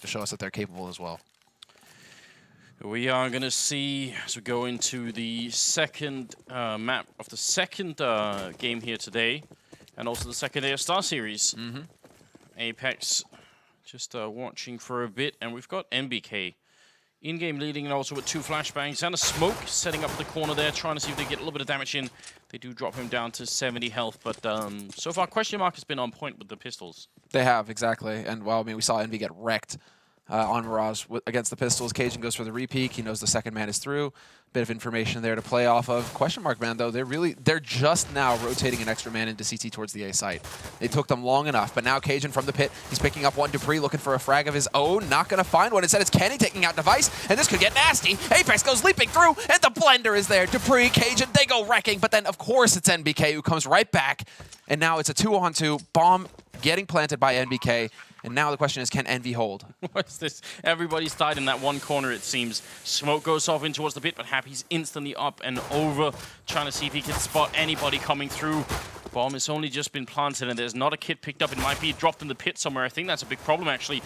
to show us that they're capable as well. We are going to see, as we go into the second map of the second game here today, and also the second day of Star Series. Apex just watching for a bit, and we've got NBK in-game leading, and also with 2 flashbangs and a smoke, setting up the corner there, trying to see if they get a little bit of damage in. They do drop him down to 70 health, but so far, kioShiMa has been on point with the pistols. They have, exactly. And, well, I mean, we saw Envy get wrecked on Mirage against the pistols. Cajun goes for the repeak. He knows the second man is through. Bit of information there to play off of. Man, though, they're just now rotating an extra man into CT towards the A site. They took them long enough, but now Cajun from the pit, he's picking up one dupreeh, looking for a frag of his own. Not going to find one. Instead, it's Kenny taking out Device, and this could get nasty. Apex goes leaping through, and the blender is there. dupreeh, Cajun, they go wrecking, but then, of course, it's NBK who comes right back, and now it's a 2-on-2. Bomb getting planted by NBK. And now the question is, can Envy hold? What's this? Everybody's died in that one corner, it seems. Smoke goes off in towards the pit, but Happy's instantly up and over, trying to see if he can spot anybody coming through. Bomb has only just been planted, and there's not a kit picked up. It might be dropped in the pit somewhere. I think that's a big problem, actually.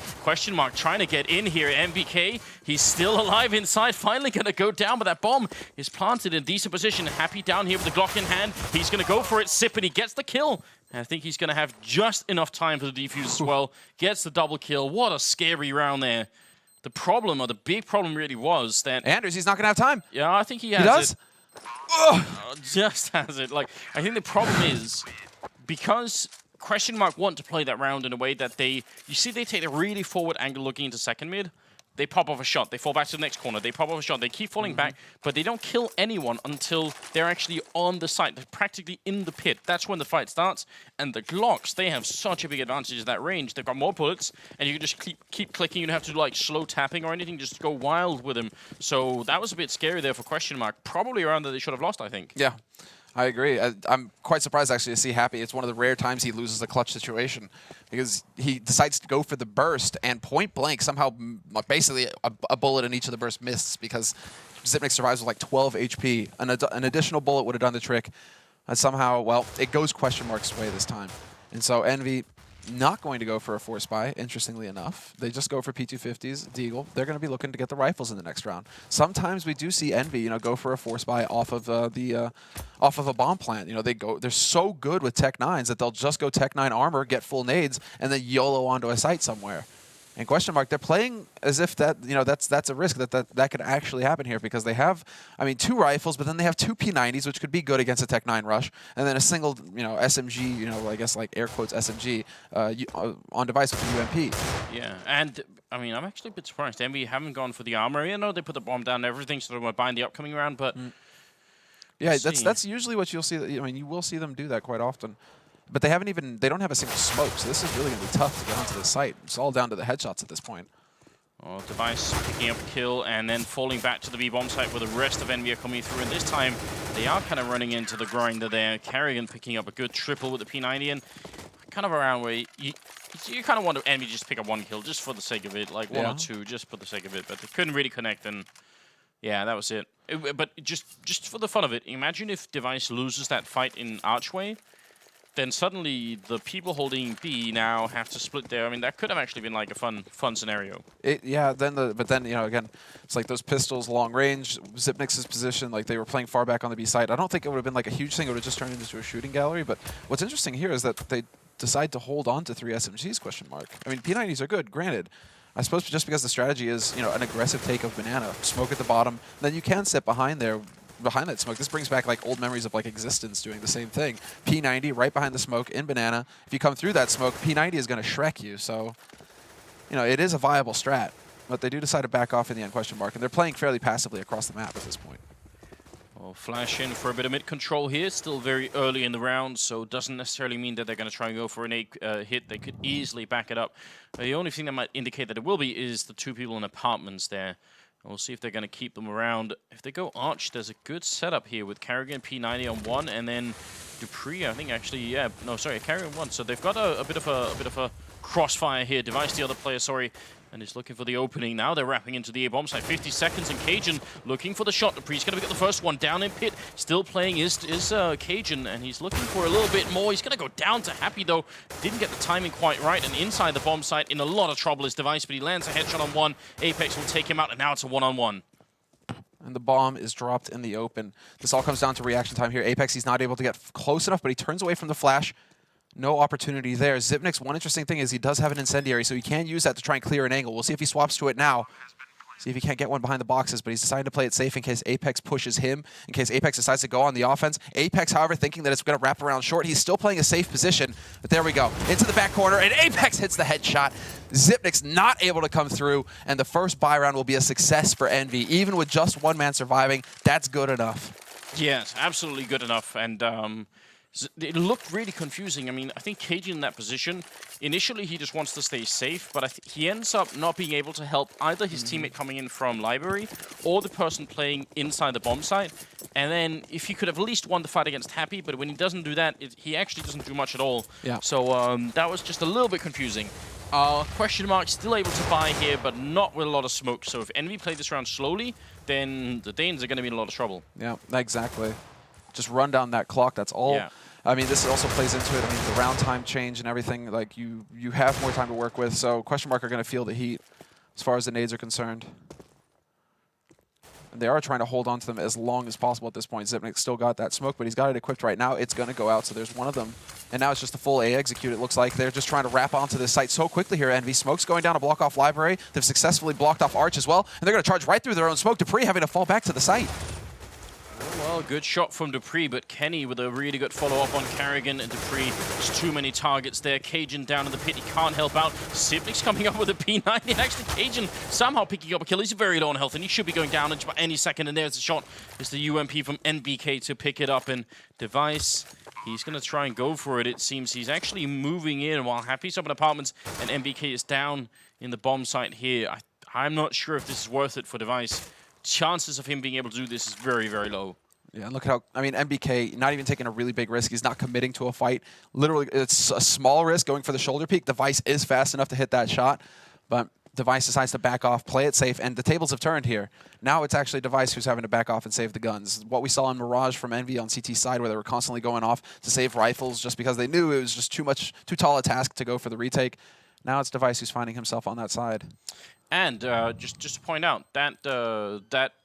Trying to get in here. NBK, he's still alive inside. Finally going to go down, but that bomb is planted in a decent position. Happy down here with the Glock in hand. He's going to go for it. Sip, and he gets the kill. And I think he's going to have just enough time for the defuse as well. Gets the double kill. What a scary round there. The problem, or the big problem really was that... Anders, he's not going to have time. Yeah, I think he has does? it. Just has it. Like, I think the problem is, because kioShiMa want to play that round in a way that they... You see they take a really forward angle looking into second mid. They pop off a shot. They fall back to the next corner. They pop off a shot. They keep falling back, but they don't kill anyone until they're actually on the site. They're practically in the pit. That's when the fight starts. And the Glocks, they have such a big advantage at that range. They've got more bullets, and you can just keep clicking. You don't have to do like slow tapping or anything. Just go wild with them. So that was a bit scary there for kioShiMa. Probably around that they should have lost, I think. Yeah. I agree. I'm quite surprised, actually, to see Happy. It's one of the rare times he loses a clutch situation because he decides to go for the burst, and point blank, somehow, basically, a bullet in each of the bursts missed because Zipnik survives with like 12 HP. An additional bullet would have done the trick. And somehow, well, it goes kioShiMa's way this time. And so Envy not going to go for a force buy, interestingly enough. They just go for P250s, Deagle. They're going to be looking to get the rifles in the next round. Sometimes we do see Envy, go for a force buy off of off of a bomb plant. They're so good with Tech 9s that they'll just go Tech 9 armor, get full nades, and then YOLO onto a site somewhere. And kioShiMa, they're playing as if that, that's a risk that could actually happen here because they have, 2 rifles, but then they have 2 P90s, which could be good against a Tech 9 rush, and then a single, SMG, I guess like air quotes SMG on device with the UMP. Yeah, and I'm actually a bit surprised. Envy haven't gone for the armor. They put the bomb down and everything, so they're buying the upcoming round, but yeah, that's usually what you'll see. You will see them do that quite often. But they don't have a single smoke, so this is really going to be tough to get onto the site. It's all down to the headshots at this point. Oh, Device picking up a kill and then falling back to the B-bomb site where the rest of Envy are coming through. And this time, they are kind of running into the grinder there. Karrigan picking up a good triple with the P90, and kind of around where you kind of want Envy just pick up 1 kill just for the sake of it, like 1 or 2 just for the sake of it. But they couldn't really connect, and yeah, that was it. But just for the fun of it, imagine if Device loses that fight in Archway. Then suddenly the people holding B now have to split there. That could have actually been like a fun scenario. But then again, it's like those pistols, long range, Zipnik's position, like they were playing far back on the B side. I don't think it would have been like a huge thing. It would have just turned into a shooting gallery. But what's interesting here is that they decide to hold on to 3 SMGs, P90s are good, granted. I suppose just because the strategy is, an aggressive take of banana, smoke at the bottom, then you can sit behind that smoke. This brings back like old memories of like Existence doing the same thing. P90 right behind the smoke in banana. If you come through that smoke, P90 is going to Shrek you. So, it is a viable strat. But they do decide to back off in the end, and they're playing fairly passively across the map at this point. Well, flash in for a bit of mid control here. Still very early in the round, so doesn't necessarily mean that they're going to try and go for an A hit. They could easily back it up. The only thing that might indicate that it will be is the 2 people in apartments there. We'll see if they're going to keep them around. If they go Arch, there's a good setup here with Karrigan, P90 on 1, and then dupreeh, I think actually, Karrigan 1. So they've got a bit of a crossfire here. Device, the other player, sorry, and is looking for the opening. Now they're wrapping into the A-bomb site. 50 seconds, and cajun looking for the shot. dupreeh's going to get the first one down in pit. Still playing is kajun, and he's looking for a little bit more. He's going to go down to Happy, though. Didn't get the timing quite right, and inside the bomb site, in a lot of trouble is Device, but he lands a headshot on one. Apex will take him out, and now it's a one-on-one. And the bomb is dropped in the open. This all comes down to reaction time here. Apex, he's not able to get close enough, but he turns away from the flash. No opportunity there. Xyp9x, one interesting thing is he does have an incendiary, so he can use that to try and clear an angle. We'll see if he swaps to it now. See if he can't get one behind the boxes, but he's decided to play it safe in case Apex pushes him, in case Apex decides to go on the offense. Apex, however, thinking that it's going to wrap around short. He's still playing a safe position, but there we go. Into the back corner, and Apex hits the headshot. Xyp9x not able to come through, and the first buy round will be a success for Envy. Even with just one man surviving, that's good enough. Yes, absolutely good enough, and it looked really confusing. I mean, I think kajun in that position, initially he just wants to stay safe, but he ends up not being able to help either his teammate coming in from library or the person playing inside the bomb site. And then if he could have at least won the fight against Happy, but when he doesn't do that, he actually doesn't do much at all. Yeah. So that was just a little bit confusing. Question mark still able to buy here, but not with a lot of smoke. So if Envy play this round slowly, then the Danes are going to be in a lot of trouble. Yeah, exactly. Just run down that clock, that's all. Yeah. I mean, this also plays into it. I mean, the round time change and everything, like, you have more time to work with, so question mark are going to feel the heat as far as the nades are concerned. And they are trying to hold on to them as long as possible at this point. Xyp9x still got that smoke, but he's got it equipped right now. It's going to go out, so there's one of them. And now it's just a full A execute, it looks like. They're just trying to wrap onto this site so quickly here, Envy. Smoke's going down to block off library. They've successfully blocked off Arch as well, and they're going to charge right through their own smoke. dupreeh having to fall back to the site. Well, good shot from dupreeh, but Kenny with a really good follow-up on karrigan, and dupreeh, there's too many targets there. kajun down in the pit, he can't help out. Xyp9x coming up with a P90, and actually kajun somehow picking up a kill. He's very low on health, and he should be going down in any second, and there's a shot. It's the UMP from NBK to pick it up, and Device, he's going to try and go for it. It seems he's actually moving in while Happy's up in apartments, and NBK is down in the bomb site here. I'm not sure if this is worth it for Device. Chances of him being able to do this is very, very low. Yeah, and look at how, I mean, NBK not even taking a really big risk. He's not committing to a fight. Literally, it's a small risk going for the shoulder peek. Device is fast enough to hit that shot, but Device decides to back off, play it safe, and the tables have turned here. Now it's actually Device who's having to back off and save the guns. What we saw in Mirage from Envy on CT side, where they were constantly going off to save rifles just because they knew it was just too tall a task to go for the retake. Now it's Device who's finding himself on that side. And just to point out, that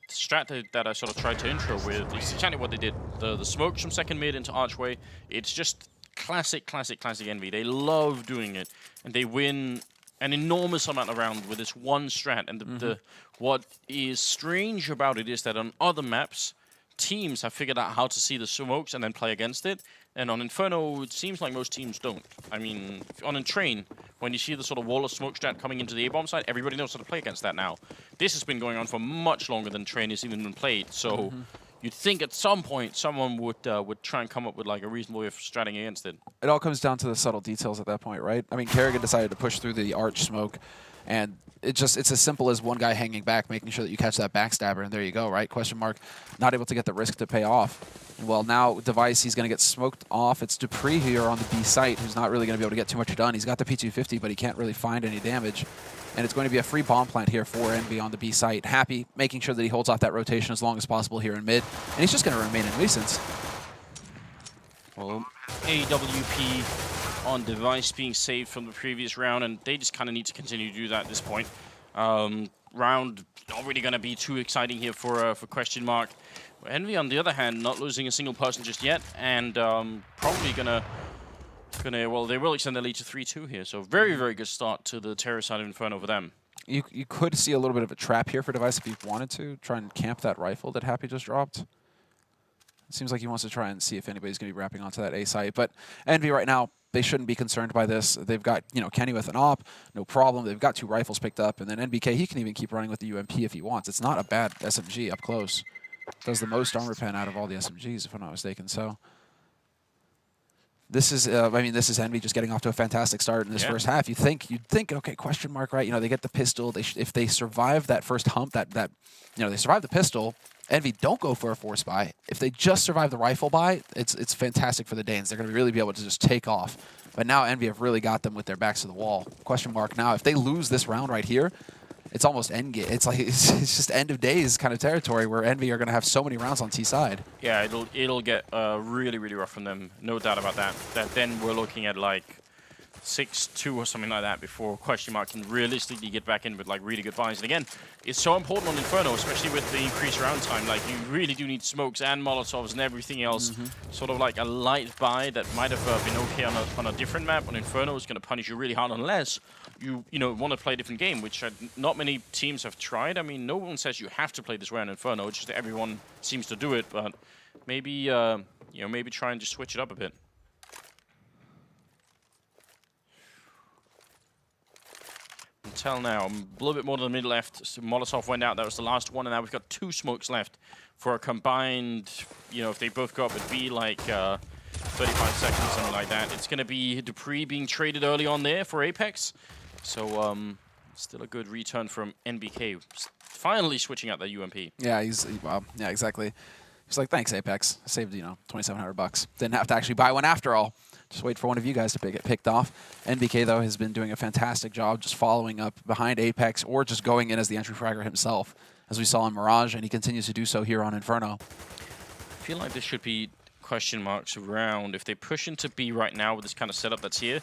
strat that I sort of tried to intro with is exactly what they did. The smokes from second mid into archway, it's just classic Envy. They love doing it, and they win an enormous amount of round with this one strat. And what is strange about it is that on other maps, teams have figured out how to see the smokes and then play against it. And on Inferno, it seems like most teams don't. I mean, on Entrain, when you see the sort of wall of smoke strat coming into the A-bomb site, everybody knows how to play against that now. This has been going on for much longer than Train has even been played. So you'd think at some point someone would try and come up with like a reasonable way of stratting against it. It all comes down to the subtle details at that point, right? I mean, karrigan decided to push through the arch smoke, and it's as simple as one guy hanging back, making sure that you catch that backstabber, and there you go, right? Question mark, not able to get the risk to pay off. Well, now Device, he's going to get smoked off. It's dupreeh here on the B site, who's not really going to be able to get too much done. He's got the P250, but he can't really find any damage. And it's going to be a free bomb plant here for Envy on the B site. Happy, making sure that he holds off that rotation as long as possible here in mid. And he's just going to remain in nuisance. Well, AWP on Device being saved from the previous round, and they just kind of need to continue to do that at this point. Round not really going to be too exciting here for question mark. Envy, on the other hand, not losing a single person just yet, and probably gonna well, they will extend their lead to 3-2 here. So very, very good start to the terror side of Inferno for them. You could see a little bit of a trap here for Device if you wanted to try and camp that rifle that Happy just dropped. It seems like he wants to try and see if anybody's going to be wrapping onto that A site. But Envy right now, they shouldn't be concerned by this. They've got, you know, Kenny with an op, no problem. They've got 2 rifles picked up, and then NBK, he can even keep running with the UMP if he wants. It's not a bad SMG up close. Does the most armor pen out of all the SMGs, if I'm not mistaken. So this is, I mean, this is Envy just getting off to a fantastic start in this first half. You'd think, okay, question mark, right? You know, they get the pistol. If they survive that first hump, that you know, they survive the pistol. Envy don't go for a force buy. If they just survive the rifle buy, it's fantastic for the Danes. They're going to really be able to just take off. But now EnVy have really got them with their backs to the wall. Question mark now, if they lose this round right here, it's almost end game. It's like it's just end of days kind of territory where EnVy are going to have so many rounds on T side. Yeah, it'll get really, really rough from them. No doubt about that. Then we're looking at like 6-2 or something like that before kioShiMa can realistically get back in with like really good buys. And again, it's so important on Inferno, especially with the increased round time. Like you really do need smokes and Molotovs and everything else. Sort of like a light buy that might have been okay on a different map. On Inferno is going to punish you really hard unless you want to play a different game, which not many teams have tried. I mean, no one says you have to play this way on Inferno. It's just that everyone seems to do it. But maybe maybe try and just switch it up a bit. Until now, a little bit more to the mid left. So Molotov went out. That was the last one, and now we've got 2 smokes left for a combined. If they both go up, it'd be like 35 seconds, something like that. It's going to be dupreeh being traded early on there for Apex. So still a good return from NBK. Finally switching out the UMP. Yeah, yeah, exactly. He's like, thanks, Apex. I saved, $2,700. Didn't have to actually buy one after all. Just wait for one of you guys to get picked off. NBK, though, has been doing a fantastic job just following up behind Apex or just going in as the entry fragger himself, as we saw in Mirage, and he continues to do so here on Inferno. I feel like this should be question marks around. If they push into B right now with this kind of setup that's here,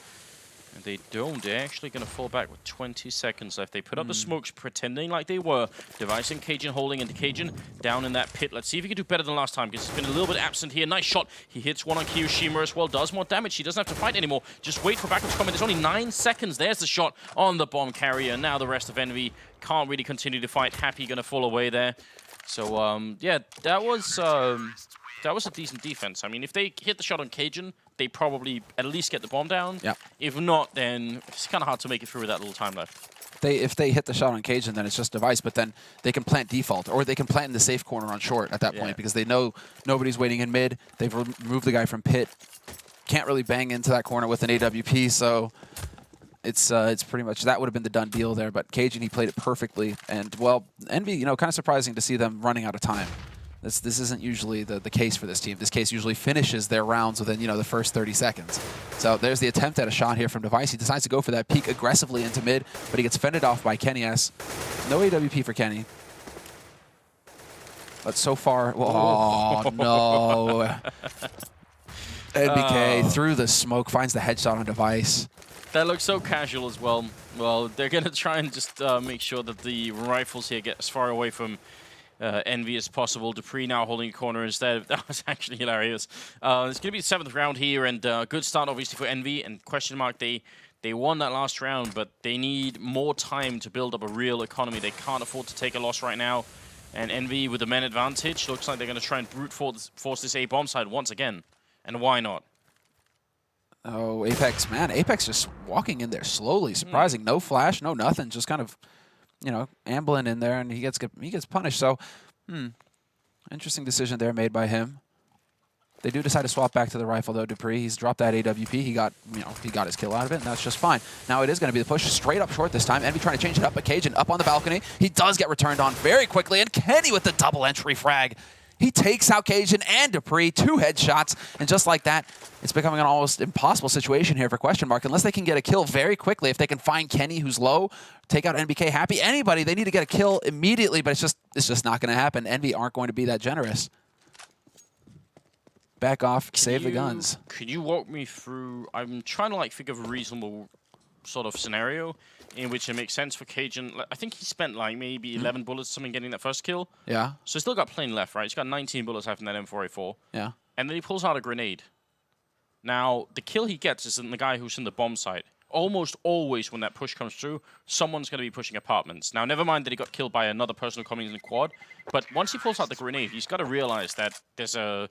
and they don't, they're actually going to fall back with 20 seconds left. They put up the smokes pretending like they were. Device and Cajun holding into Cajun down in that pit. Let's see if he can do better than last time, because he's been a little bit absent here. Nice shot. He hits one on kioShiMa as well. Does more damage. He doesn't have to fight anymore. Just wait for backup to come in. There's only 9 seconds. There's the shot on the bomb carrier. Now the rest of EnVy can't really continue to fight. Happy going to fall away there. So, yeah, that was a decent defense. I mean, if they hit the shot on Cajun, they probably at least get the bomb down. Yeah. If not, then it's kind of hard to make it through with that little time left. If they hit the shot on Cajun, then it's just Device, but then they can plant default, or they can plant in the safe corner on short at that point, because they know nobody's waiting in mid. They've removed the guy from pit. Can't really bang into that corner with an AWP, so it's pretty much, that would have been the done deal there. But Cajun, he played it perfectly, and, well, EnVy, kind of surprising to see them running out of time. This isn't usually the case for this team. This case usually finishes their rounds within, the first 30 seconds. So there's the attempt at a shot here from Device. He decides to go for that peek aggressively into mid, but he gets fended off by Kenny S. No AWP for Kenny. But so far, oh, no. NBK through the smoke, finds the headshot on Device. That looks so casual as well. Well, they're going to try and just make sure that the rifles here get as far away from EnVy as possible. dupreeh now holding a corner instead. That was actually hilarious. It's going to be the 7th round here, and good start obviously for EnVy. And question mark, they won that last round, but they need more time to build up a real economy. They can't afford to take a loss right now. And EnVy with the men advantage looks like they're going to try and brute force this A bomb side once again. And why not? Oh, Apex, man. Apex just walking in there slowly. Surprising. No flash, no nothing. Just kind of, ambling in there, and he gets punished. So, interesting decision there made by him. They do decide to swap back to the rifle, though. dupreeh, he's dropped that AWP. He got his kill out of it, and that's just fine. Now it is going to be the push straight up short this time. EnVy trying to change it up, but Cajun up on the balcony. He does get returned on very quickly, and Kenny with the double entry frag. He takes out Cajun and dupreeh, 2 headshots, and just like that, it's becoming an almost impossible situation here for question mark. Unless they can get a kill very quickly, if they can find Kenny who's low, take out NBK Happy, anybody, they need to get a kill immediately, but it's just not going to happen. EnVy aren't going to be that generous. Back off, save the guns. Could you walk me through? I'm trying to figure of a reasonable sort of scenario in which it makes sense for Cajun. I think he spent maybe 11 bullets, something getting that first kill. Yeah. So he's still got plenty left, right? He's got 19 bullets after that M4A4. Yeah. And then he pulls out a grenade. Now, the kill he gets is in the guy who's in the bomb site. Almost always when that push comes through, someone's going to be pushing apartments. Now, never mind that he got killed by another person coming in the quad, but once he pulls out the grenade, he's got to realize that there's a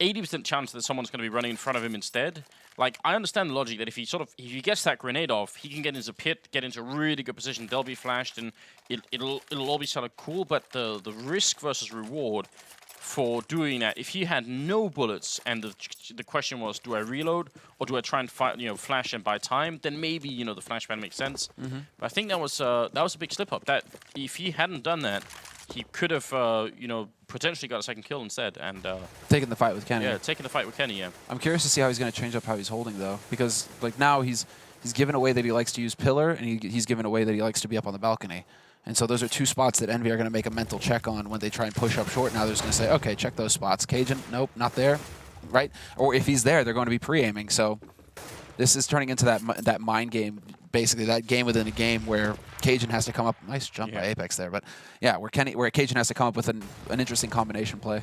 80% chance that someone's going to be running in front of him instead. I understand the logic that if he gets that grenade off, he can get into pit, get into a really good position. They'll be flashed, and it'll all be sort of cool. But the risk versus reward for doing that, if he had no bullets, and the question was, do I reload or do I try and flash and buy time? Then maybe the flashbang makes sense. But I think that was a big slip up. That if he hadn't done that, he could have, you know, potentially got a second kill instead. And taking the fight with Kenny. yeah, taking the fight with Kenny, yeah. I'm curious to see how he's going to change up how he's holding, though. Because, like, now he's given away that he likes to use pillar, and he's given away that he likes to be up on the balcony. And so those are two spots that Envy are going to make a mental check on when they try and push up short. Now they're just going to say, okay, check those spots. Cajun, nope, not there, right? Or if he's there, they're going to be pre-aiming. So this is turning into that mind game, basically, that game within a game where Cajun has to come up. Nice jump by Apex there. But, yeah, where Cajun has to come up with an interesting combination play.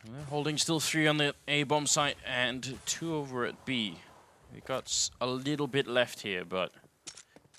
They're holding still 3 on the A-bomb site and 2 over at B. We got a little bit left here, but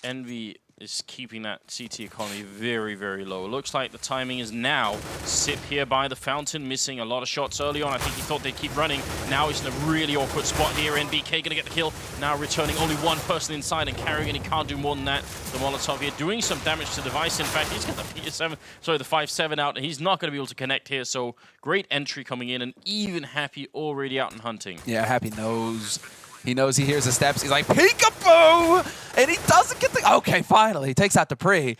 Envy is keeping that CT economy very, very low. It looks like the timing is now. Sip here by the fountain, missing a lot of shots early on. I think he thought they'd keep running. Now he's in a really awkward spot here. NBK gonna get the kill. Now returning only one person inside and carrying, and he can't do more than that. The Molotov here doing some damage to the device. In fact, he's got the the 5-7 out, and he's not gonna be able to connect here. So great entry coming in, and even Happy already out and hunting. Yeah, Happy knows. He knows, he hears the steps. He's like, peekaboo! And he doesn't get the... Okay, finally. He takes out dupreeh.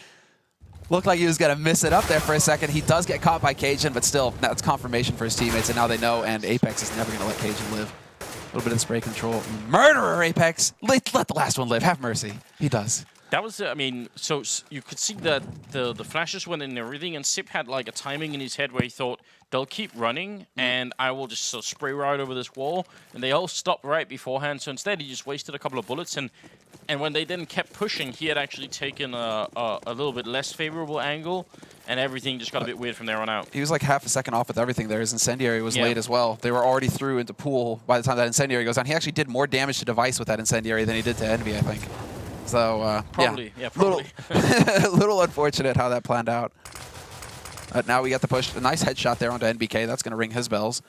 Looked like he was going to miss it up there for a second. He does get caught by Cajun, but still, that's confirmation for his teammates, and now they know, and Apex is never going to let Cajun live. A little bit of spray control. Murderer, Apex! Let the last one live. Have mercy. He does. That was, I mean, so you could see that the flashes went in and everything, and Sip had like a timing in his head where he thought, they'll keep running, and I will just sort of spray right over this wall, and they all stopped right beforehand, so instead he just wasted a couple of bullets, and when they then kept pushing, he had actually taken a little bit less favorable angle, and everything just got a bit weird from there on out. He was like half a second off with everything there. His incendiary was late as well. They were already through into pool by the time that incendiary goes down. He actually did more damage to device with that incendiary than he did to Envy, I think. So, probably, yeah, probably. Little unfortunate how that planned out. Now we got the push. A nice headshot there onto NBK. That's going to ring his bells.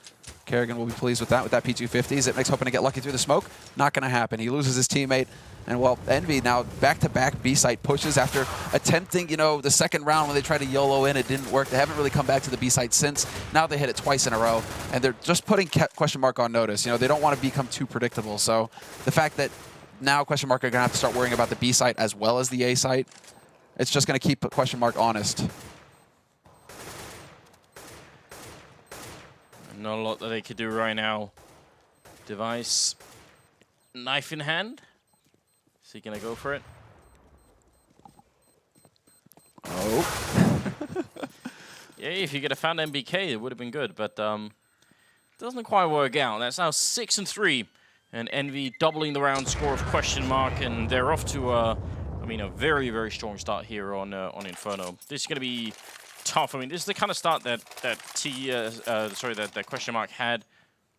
karrigan will be pleased with that P250. Zipnik's hoping to get lucky through the smoke. Not going to happen. He loses his teammate. And, well, Envy now back-to-back B-site pushes after attempting, you know, the second round when they tried to YOLO in. It didn't work. They haven't really come back to the B-site since. Now they hit it twice in a row. And they're just putting question mark on notice. You know, they don't want to become too predictable. So the fact that now question mark are going to have to start worrying about the B site as well as the A site, it's just going to keep question mark honest. Not a lot that they could do right now. Device, knife in hand. Is he going to go for it? Oh. Yeah, if you could have found NBK, it would have been good, but doesn't quite work out. That's now 6-3. And Envy doubling the round score of question mark, and they're off to I mean, a very, very strong start here on Inferno. This is going to be tough. I mean, this is the kind of start that question mark had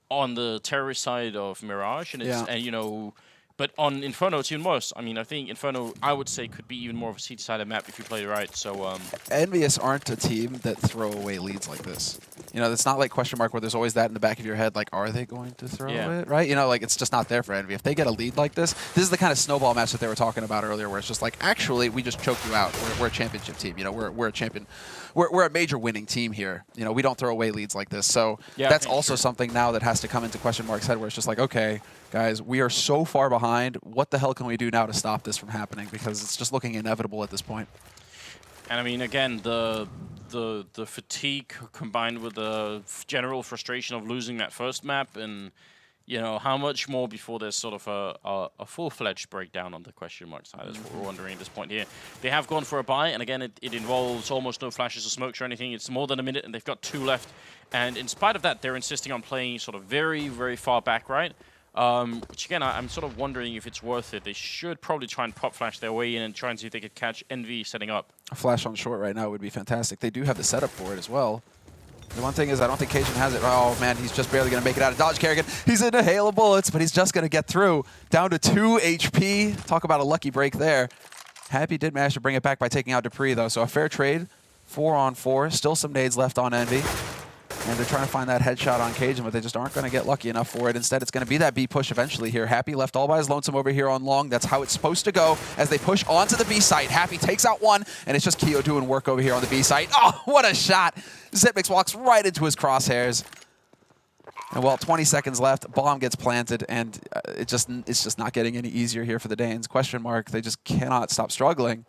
on the terrorist side of Mirage, and it's and you know. But on Inferno, it's even worse. I mean, I think Inferno, I would say, could be even more of a CT-sided map if you play it right. So, EnVyUs aren't a team that throw away leads like this. You know, it's not like question mark where there's always that in the back of your head, like, are they going to throw it, right? You know, like, it's just not there for Envy. If they get a lead like this is the kind of snowball match that they were talking about earlier, where it's just like, actually, we just choked you out. We're a championship team. You know, we're a champion. We're a major winning team here. You know, we don't throw away leads like this. So that's also something now that has to come into question mark's head, where it's just like, okay, guys, we are so far behind. What the hell can we do now to stop this from happening? Because it's just looking inevitable at this point. And I mean, again, the fatigue combined with the general frustration of losing that first map, and you know, how much more before there's sort of a full-fledged breakdown on the question mark side? That's what we're wondering at this point here. They have gone for a buy, and again, it involves almost no flashes or smokes or anything. It's more than a minute, and they've got 2 left. And in spite of that, they're insisting on playing sort of very, very far back, right? Which again, I'm sort of wondering if it's worth it. They should probably try and pop flash their way in and try and see if they could catch Envy setting up. A flash on short right now would be fantastic. They do have the setup for it as well. The one thing is, I don't think Cajun has it. Oh, man, he's just barely going to make it out of dodge. karrigan, he's in a hail of bullets, but he's just going to get through. Down to 2 HP. Talk about a lucky break there. Happy did manage to bring it back by taking out dupreeh, though, so a fair trade. 4-on-4. Still some nades left on Envy. And they're trying to find that headshot on Cajun, but they just aren't going to get lucky enough for it. Instead, it's going to be that B push eventually here. Happy left all by his lonesome over here on long. That's how it's supposed to go as they push onto the B site. Happy takes out one, and it's just kio doing work over here on the B site. Oh, what a shot. Zipnik walks right into his crosshairs. And, well, 20 seconds left. Bomb gets planted, and it's just not getting any easier here for the Danes. Question mark. They just cannot stop struggling.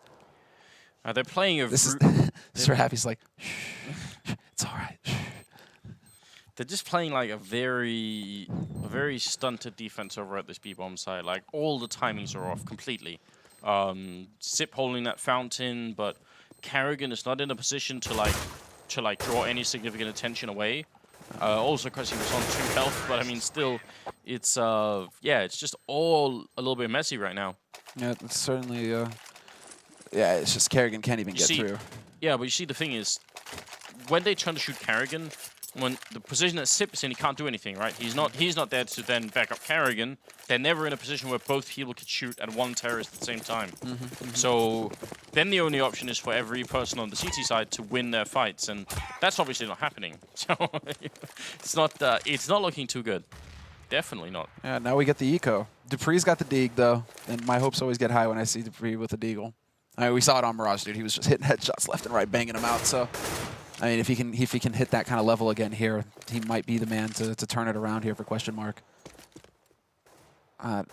They're playing a... This is where Happy's like, shh, it's all right. Shh. They're just playing like a very stunted defense over at this B-bomb side. Like, all the timings are off completely. Sip holding that fountain, but karrigan is not in a position to draw any significant attention away. Also because he was on 2 health, but I mean, still, it's it's just all a little bit messy right now. Yeah, it's certainly. Yeah, it's just karrigan can't even get through. Yeah, but you see, the thing is, when they try to shoot karrigan, when the position that Sip is in, he can't do anything, right? He's not there to then back up karrigan. They're never in a position where both people could shoot at one terrorist at the same time. So then the only option is for every person on the CT side to win their fights, and that's obviously not happening. So it's not looking too good. Definitely not. Yeah, now we get the eco. dupreeh's got the deeg though, and my hopes always get high when I see dupreeh with the deagle. I mean, we saw it on Mirage, dude. He was just hitting headshots left and right, banging them out. So. I mean, if he can hit that kind of level again here, he might be the man to turn it around here for question mark. At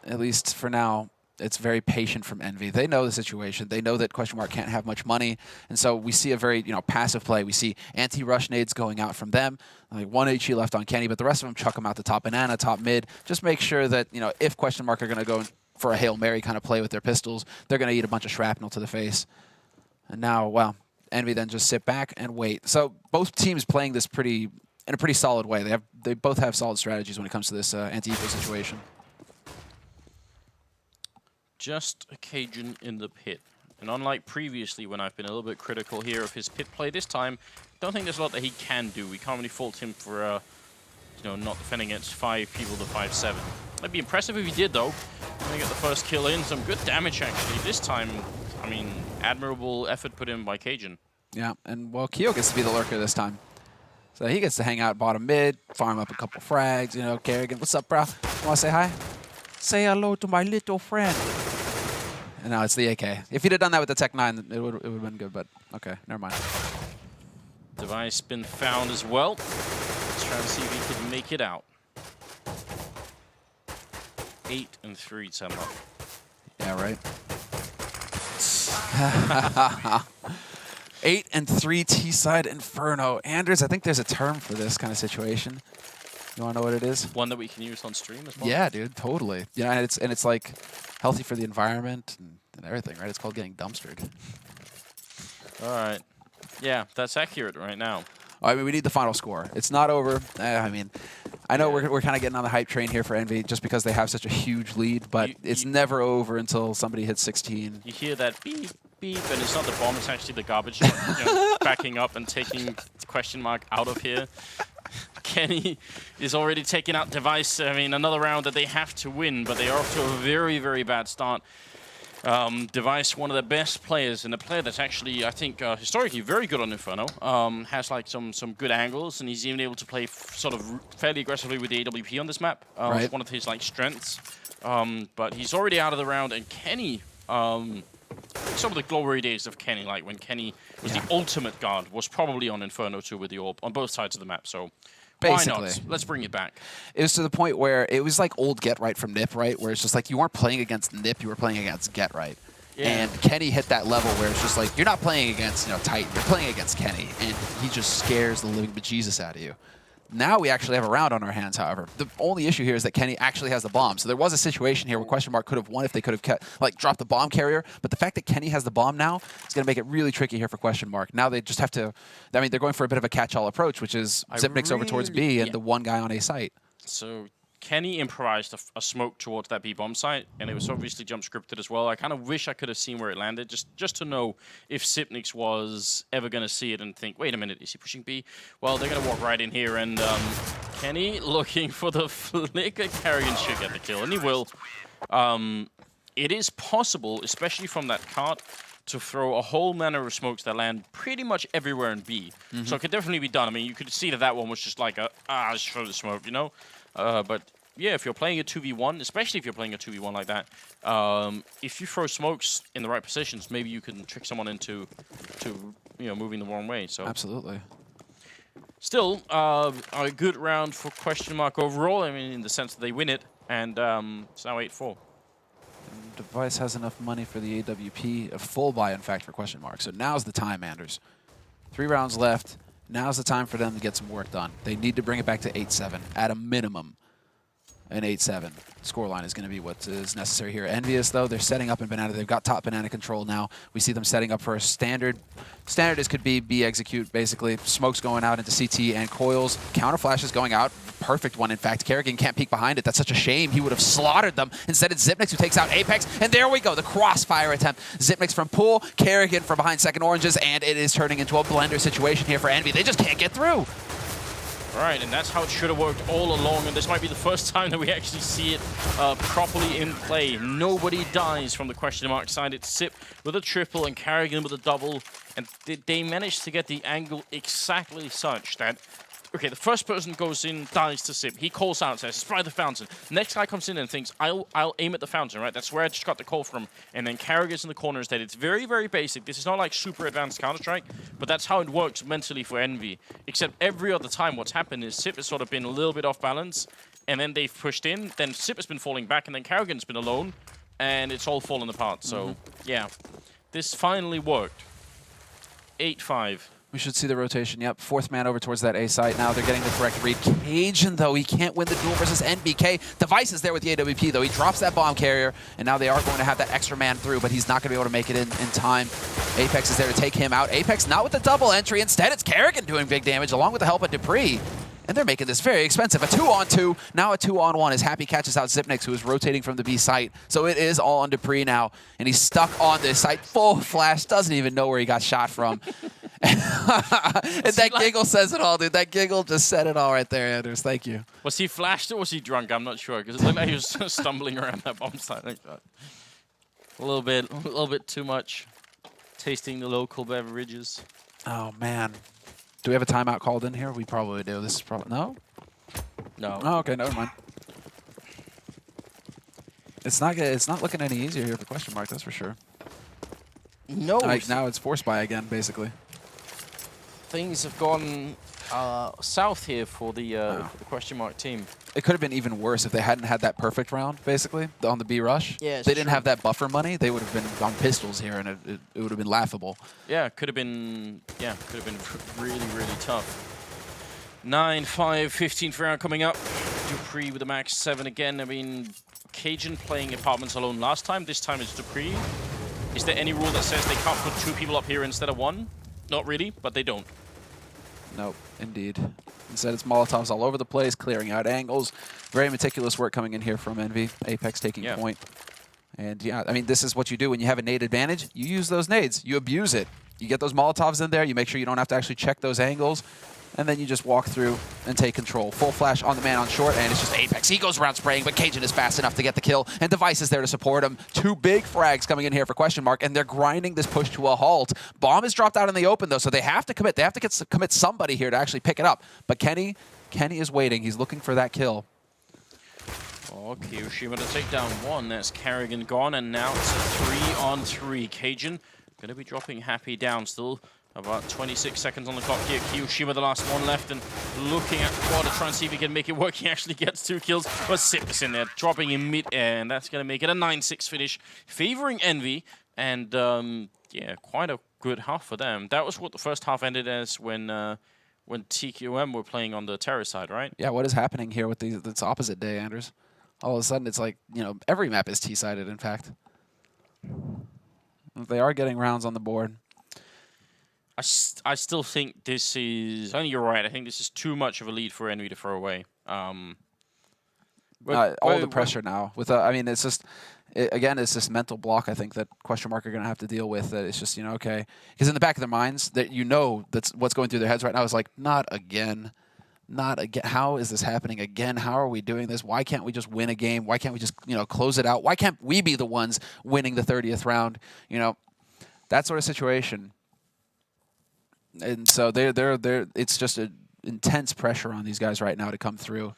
least for now, it's very patient from Envy. They know the situation. They know that question mark can't have much money, and so we see a very passive play. We see anti-rush nades going out from them. Like 1 HE left on Kenny, but the rest of them chuck him out the top banana, top mid. Just make sure that if question mark are going to go for a Hail Mary kind of play with their pistols, they're going to eat a bunch of shrapnel to the face. And now, well. Envy then just sit back and wait. So both teams playing this in a pretty solid way. They both have solid strategies when it comes to this anti-eco situation. Just a Cajun in the pit. And unlike previously when I've been a little bit critical here of his pit play, this time, don't think there's a lot that he can do. We can't really fault him for not defending against 5 people to 5-7. That'd be impressive if he did, though. Gonna get the first kill in. Some good damage, actually. This time, I mean, admirable effort put in by Cajun. Yeah, and, well, Kio gets to be the lurker this time. So he gets to hang out bottom mid, farm up a couple frags, karrigan. What's up, bro? Want to say hi? Say hello to my little friend. And now it's the AK. If he'd have done that with the Tech 9, it would have been good, but okay, never mind. Device been found as well. Let's try and see if he can make it out. 8 and 3 to sum up. Yeah, right. 8 and 3 T-side Inferno. Anders, I think there's a term for this kind of situation. You want to know what it is? One that we can use on stream as well? Yeah, dude, totally. And it's like healthy for the environment and everything, right? It's called getting dumpstered. All right. Yeah, that's accurate right now. I mean, we need the final score. It's not over. I mean, I know we're kind of getting on the hype train here for Envy just because they have such a huge lead, but it's never over until somebody hits 16. You hear that beep, beep, and it's not the bomb, it's actually the garbage truck backing up and taking question mark out of here. Kenny is already taking out Device. I mean, another round that they have to win, but they are off to a very, very bad start. Device, one of the best players, and a player that's actually, I think, historically very good on Inferno. Has like some good angles, and he's even able to play sort of fairly aggressively with the AWP on this map. Right. It's one of his like strengths. But he's already out of the round, and Kenny, some of the glory days of Kenny, like when Kenny was the ultimate god, was probably on Inferno 2 with the AWP on both sides of the map. So basically, why not? Let's bring it back. It was to the point where it was like old Get Right from Nip, right? Where it's just like you weren't playing against Nip, you were playing against Get Right. Yeah. And Kenny hit that level where it's just like, you're not playing against Titan, you're playing against Kenny, and he just scares the living bejesus out of you. Now we actually have a round on our hands, however. The only issue here is that Kenny actually has the bomb. So there was a situation here where question mark could have won if they could have dropped the bomb carrier. But the fact that Kenny has the bomb now is going to make it really tricky here for question mark. Now they just have to, I mean, they're going for a bit of a catch-all approach, which is Zipnik's over towards B and the one guy on A site. So Kenny improvised a smoke towards that B-bomb site, and it was obviously jump scripted as well. I kind of wish I could have seen where it landed, just to know if Zipnik's was ever going to see it and think, wait a minute, is he pushing B? Well, they're going to walk right in here, and Kenny looking for the flicker. karrigan should get the kill, and he will. It is possible, especially from that cart, to throw a whole manner of smokes that land pretty much everywhere in B. So it could definitely be done. I mean, you could see that one was just like just throw the smoke, But yeah, if you're playing a 2v1, especially if you're playing a 2v1 like that, if you throw smokes in the right positions, maybe you can trick someone into moving the wrong way. So absolutely. Still, a good round for question mark overall. I mean, in the sense that they win it, and it's now 8-4. And Device has enough money for the AWP, a full buy, in fact, for question mark. So now's the time, Anders. 3 rounds left. Now's the time for them to get some work done. They need to bring it back to 8-7 at a minimum. An 8-7 scoreline is going to be what is necessary here. EnVyUs, though, they're setting up in Banana. They've got top Banana control now. We see them setting up for a standard. Standard is could be B execute, basically. Smoke's going out into CT and coils. Counter flash is going out. Perfect one, in fact. karrigan can't peek behind it. That's such a shame. He would have slaughtered them. Instead, it's Xyp9x who takes out Apex. And there we go, the crossfire attempt. Xyp9x from pool, karrigan from behind second oranges, and it is turning into a blender situation here for Envy. They just can't get through. Right, and that's how it should have worked all along, and this might be the first time that we actually see it properly in play. Nobody dies from the question mark side. It's Xyp with a triple and karrigan with a double, and they managed to get the angle exactly such that, okay, the first person goes in, dies to Xyp. He calls out, says, spray the fountain. Next guy comes in and thinks, I'll aim at the fountain, right? That's where I just got the call from. And then karrigan's in the corner instead. It's very, very basic. This is not like super advanced Counter-Strike, but that's how it works mentally for Envy. Except every other time what's happened is Xyp has sort of been a little bit off balance, and then they've pushed in, then Xyp has been falling back, and then karrigan's been alone, and it's all fallen apart. So, yeah, this finally worked. 8-5. We should see the rotation. Yep, 4th man over towards that A site. Now they're getting the correct read. Cajun, though, he can't win the duel versus NBK. Device is there with the AWP, though. He drops that bomb carrier, and now they are going to have that extra man through, but he's not going to be able to make it in time. Apex is there to take him out. Apex not with the double entry. Instead, it's karrigan doing big damage, along with the help of dupreeh. And they're making this very expensive. A 2-on-2, now a 2-on-1 as Happy catches out Xyp9x, who is rotating from the B site. So it is all on dupreeh now, and he's stuck on this site. Full flash, doesn't even know where he got shot from. And that giggle says it all, dude. That giggle just said it all right there, Anders. Thank you. Was he flashed or was he drunk? I'm not sure, because it looked like he was stumbling around that bomb site like that. A little bit too much. Tasting the local beverages. Oh, man. Do we have a timeout called in here? We probably do. This is probably... No? No. Oh, okay. Never mind. It's not looking any easier here for question mark, that's for sure. No. Like, now it's force buy again, basically. Things have gone south here for the question mark team. It could have been even worse if they hadn't had that perfect round, basically, on the B rush. Yeah, they didn't have that buffer money. They would have been on pistols here, and it would have been laughable. Yeah, could have been really, really tough. 9-5, 15th round coming up. dupreeh with a max 7 again. I mean, Cajun playing apartments alone last time. This time it's dupreeh. Is there any rule that says they can't put 2 people up here instead of 1? Not really, but they don't. Nope, indeed. Instead, it's Molotovs all over the place, clearing out angles. Very meticulous work coming in here from Envy. Apex taking point. And yeah, I mean, this is what you do when you have a nade advantage. You use those nades. You abuse it. You get those Molotovs in there. You make sure you don't have to actually check those angles. And then you just walk through and take control. Full flash on the man on short, and it's just Apex. He goes around spraying, but Cajun is fast enough to get the kill, and Device is there to support him. 2 big frags coming in here for question mark, and they're grinding this push to a halt. Bomb is dropped out in the open, though, so they have to commit. They have to commit somebody here to actually pick it up. But Kenny is waiting. He's looking for that kill. Oh, kioShiMa to take down 1. That's karrigan gone, and now it's a 3-on-3. Cajun going to be dropping Happy down still. About 26 seconds on the clock here. kioShiMa, the last one left, and looking at quad to try and see if he can make it work. He actually gets 2 kills, but Xyp is in there, dropping in mid-air, and that's going to make it a 9-6 finish, favoring Envy, and yeah, quite a good half for them. That was what the first half ended as when TQM were playing on the terror side, right? Yeah, what is happening here with this opposite day, Anders? All of a sudden, it's like, you know, every map is T-sided, in fact. They are getting rounds on the board. I still think this is... I think you're right. I think this is too much of a lead for Envy to throw away. All the pressure now. With I mean, it's just... again, it's this mental block, I think, that question mark are going to have to deal with. That it's just, you know, okay. Because in the back of their minds, that you know that's what's going through their heads right now is like, not again. Not again. How is this happening again? How are we doing this? Why can't we just win a game? Why can't we just, you know, close it out? Why can't we be the ones winning the 30th round? You know, that sort of situation. And so it's just an intense pressure on these guys right now to come through.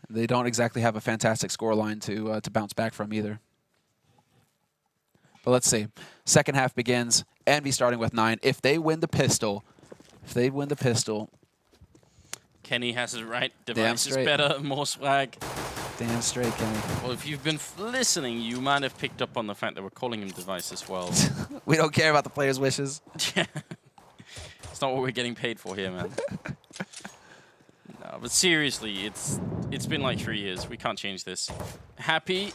They don't exactly have a fantastic scoreline to bounce back from either. But let's see. Second half begins. Envy starting with 9. If they win the pistol, Kenny has it right. Device is better, more swag. Damn straight, Kenny. Well, if you've been listening, you might have picked up on the fact that we're calling him Device as well. We don't care about the players' wishes. Yeah. It's not what we're getting paid for here, man. No, but seriously, it's been like 3 years. We can't change this. Happy,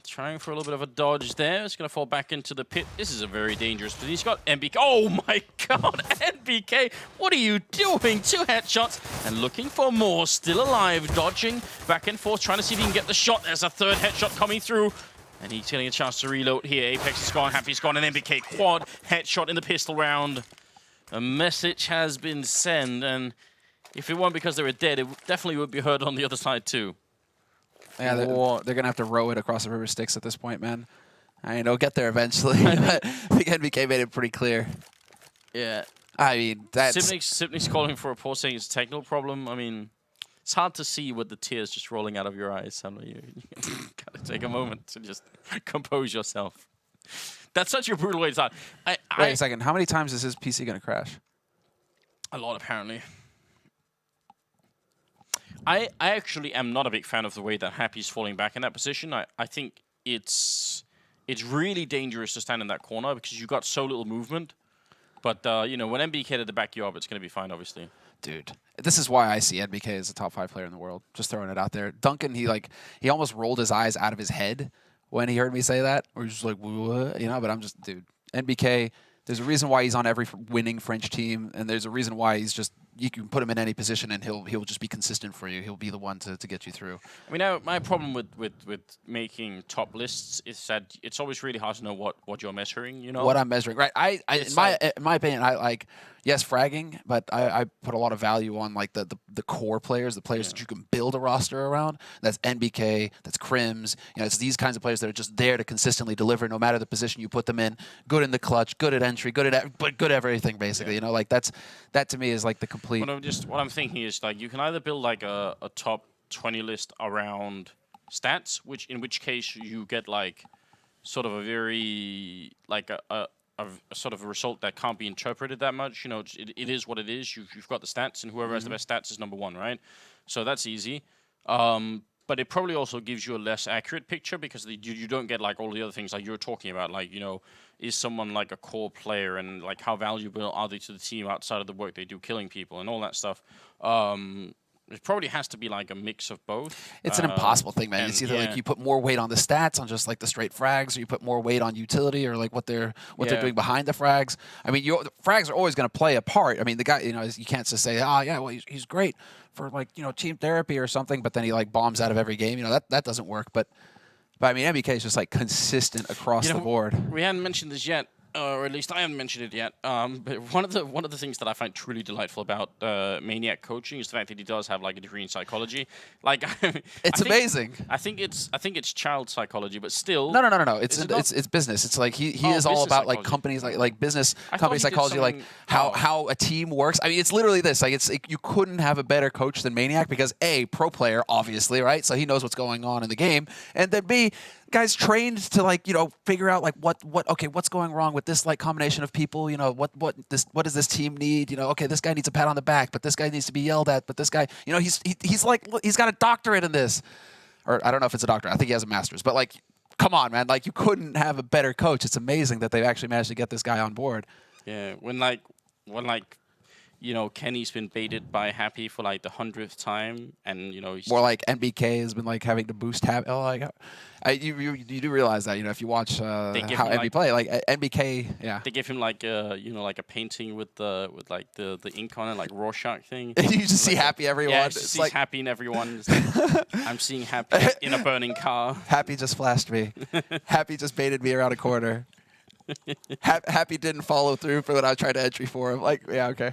trying for a little bit of a dodge there. It's going to fall back into the pit. This is a very dangerous position. He's got NBK. Oh my god, NBK, what are you doing? 2 headshots and looking for more. Still alive, dodging back and forth, trying to see if he can get the shot. There's a 3rd headshot coming through. And he's getting a chance to reload here. Apex is gone, Happy's gone, and NBK quad headshot in the pistol round. A message has been sent, and if it weren't because they were dead, it definitely would be heard on the other side too. Yeah, they're going to have to row it across the river Styx at this point, man. I mean, it'll get there eventually. I think NBK made it pretty clear. Yeah. I mean, that's... Sipnik's calling for a pause, saying it's a technical problem. I mean, it's hard to see with the tears just rolling out of your eyes. I know you gotta take a moment to just compose yourself. That's such a brutal way to start. Wait a second. How many times is his PC going to crash? A lot, apparently. I actually am not a big fan of the way that Happy's falling back in that position. I think it's really dangerous to stand in that corner because you've got so little movement. But, you know, when NBK had to back you up, it's going to be fine, obviously. Dude, this is why I see NBK as a top 5 player in the world. Just throwing it out there. Duncan, he almost rolled his eyes out of his head when he heard me say that. Or he's just like, what? You know, but I'm just, dude, NBK, there's a reason why he's on every winning French team, and there's a reason why he's just, you can put him in any position and he'll just be consistent for you. He'll be the one to get you through. I mean, my problem with making top lists is that it's always really hard to know what you're measuring, you know? What I'm measuring, right. In my opinion, I like, yes, fragging, but I put a lot of value on like the core players, the players that you can build a roster around. That's NBK, that's Crims. You know, it's these kinds of players that are just there to consistently deliver no matter the position you put them in. Good in the clutch, good at entry, good at everything basically. You know, like that to me is like the complete. What I'm thinking is like you can either build like a top 20 list around stats, in which case you get like sort of a very like a sort of a result that can't be interpreted that much. You know, it is what it is. You've got the stats, and whoever has the best stats is #1, right? So that's easy. But it probably also gives you a less accurate picture because you don't get like all the other things like you were talking about. Like, you know, is someone like a core player and like how valuable are they to the team outside of the work they do killing people and all that stuff. It probably has to be like a mix of both. It's an impossible thing, man. It's either like you put more weight on the stats, on just like the straight frags, or you put more weight on utility, or like what they're doing behind the frags. I mean, the frags are always going to play a part. I mean, the guy, you know, you can't just say, oh yeah, well he's great for like, you know, team therapy or something, but then he like bombs out of every game. You know, that doesn't work. But I mean, NBK is just like consistent across the board. We hadn't mentioned this yet. Or at least I haven't mentioned it yet. But one of the things that I find truly delightful about Maniac coaching is the fact that he does have like a degree in psychology. Like, it's amazing. I think it's child psychology, but still. No. It's business. It's like he is all about psychology. Like companies like business company psychology, like how a team works. I mean, it's literally this. Like you couldn't have a better coach than Maniac because A, pro player, obviously, right? So he knows what's going on in the game, and then B, guys trained to like, you know, figure out like what's going wrong with this like combination of people, you know, what does this team need, you know, okay, this guy needs a pat on the back, but this guy needs to be yelled at, but this guy, you know, he's like, he's got a doctorate in this, or I don't know if it's a doctorate, I think he has a master's, but like, come on, man, like you couldn't have a better coach. It's amazing that they've actually managed to get this guy on board. Yeah, when you know, Kenny's been baited by Happy for like the 100th time, and you know, he's more like NBK has been like having to boost Happy. Oh, like, you do realize that, you know, if you watch how NB play, like NBK, yeah, they give him like you know, like a painting with like the ink on it, like Rorschach thing. And you just see Happy everyone. Yeah, it's like Happy in everyone. I'm seeing Happy in a burning car. Happy just flashed me. Happy just baited me around a corner. Happy didn't follow through for what I tried to entry for him. Like, yeah, okay.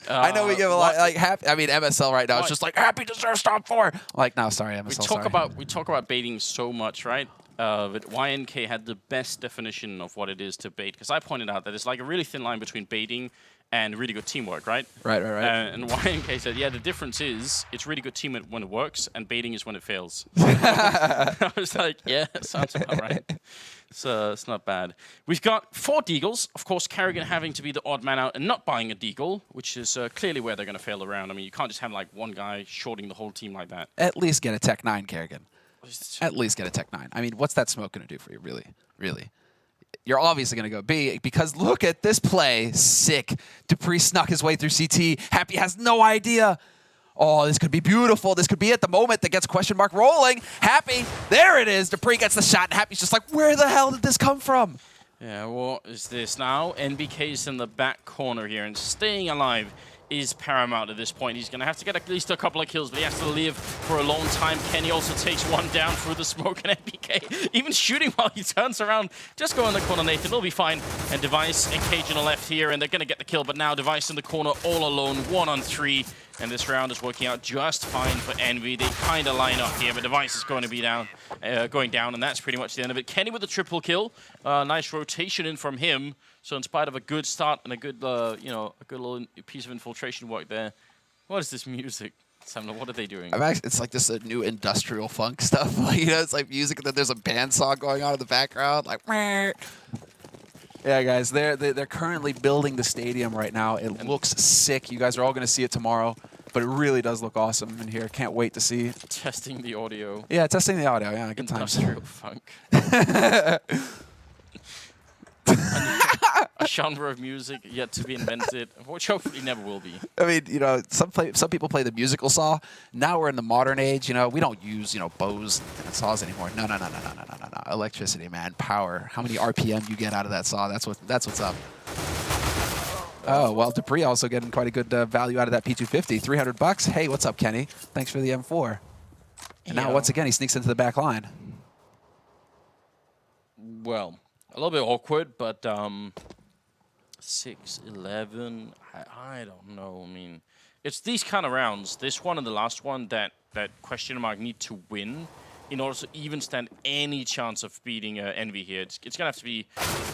I know we give a lot, like Happy. I mean, MSL right now. It's just like Happy deserves top 4. I'm like, no, sorry, MSL. We talk about baiting so much, right? But YNK had the best definition of what it is to bait, because I pointed out that it's like a really thin line between baiting and really good teamwork, right? Right. And YNK said, yeah, the difference is it's really good teamwork when it works, and baiting is when it fails. I was like, yeah, that sounds about right. So it's not bad. We've got 4 deagles. Of course, karrigan having to be the odd man out and not buying a deagle, which is clearly where they're going to fail around. I mean, you can't just have like one guy shorting the whole team like that. At least get a Tech 9, karrigan. At least get a Tech 9. I mean, what's that smoke going to do for you, really? Really? You're obviously going to go B, because look at this play. Sick. dupreeh snuck his way through CT. Happy has no idea. Oh, this could be beautiful. This could be at the moment that gets question mark rolling. Happy, there it is. dupreeh gets the shot, and Happy's just like, where the hell did this come from? Yeah, what is this now? NBK's in the back corner here, and staying alive is paramount at this point. He's going to have to get at least a couple of kills, but he has to live for a long time. Kenny also takes one down through the smoke, and NBK even shooting while he turns around. Just go in the corner, Nathan. It'll be fine. And Device and Cage on the left here, and they're going to get the kill, but now Device in the corner all alone, 1-on-3. And this round is working out just fine for Envy. They kind of line up here, but Device is going to be going down, and that's pretty much the end of it. Kenny with the triple kill. Nice rotation in from him. So in spite of a good start and a good, a good little piece of infiltration work there. What is this music? Sam, what are they doing? It's like this new industrial funk stuff. Like, it's like music, and then there's a band song going on in the background. Like, meh. Yeah, guys, they're currently building the stadium right now. It looks sick. You guys are all going to see it tomorrow, but it really does look awesome in here. Can't wait to see. Testing the audio. Yeah, testing the audio. Yeah, good times. Industrial funk. A genre of music yet to be invented, which hopefully never will be. I mean, some people play the musical saw. Now we're in the modern age. We don't use bows and saws anymore. No. Electricity, man, power. How many RPM you get out of that saw? That's what's up. Oh well, dupreeh also getting quite a good value out of that P250. $300. Hey, what's up, Kenny? Thanks for the M4. And now once again he sneaks into the back line. Well, a little bit awkward, but 6-11. I don't know. I mean, it's these kind of rounds, this one and the last one, that question mark need to win in order to even stand any chance of beating Envy here. It's going to have to be